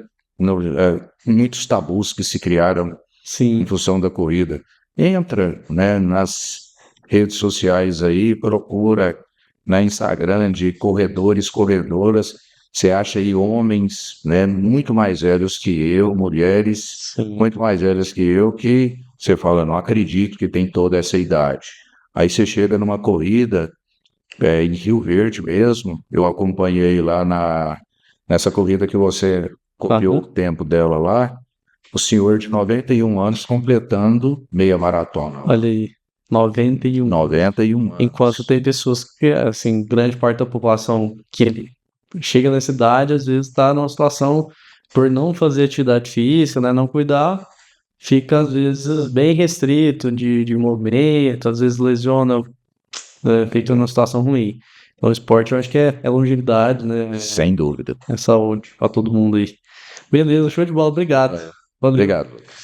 muitos tabus que se criaram Sim. em função da corrida. Entra, né, nas redes sociais aí, procura na Instagram de corredores, corredoras, você acha aí homens, né, muito mais velhos que eu, mulheres, Sim. muito mais velhas que eu, que você fala, não acredito que tem toda essa idade. Aí você chega numa corrida, em Rio Verde mesmo, eu acompanhei lá nessa corrida que você copiou o tempo dela lá, o senhor de 91 anos completando meia maratona. Olha aí, 91. 91 anos. Enquanto tem pessoas que, assim, grande parte da população que chega nessa idade, às vezes está numa situação, por não fazer atividade física, né, não cuidar, fica às vezes bem restrito de movimento, às vezes lesiona, fica numa situação ruim. Então, o esporte eu acho que é longevidade, né, Sem dúvida. é saúde para todo mundo aí. Beleza, show de bola, obrigado. Valeu. Obrigado.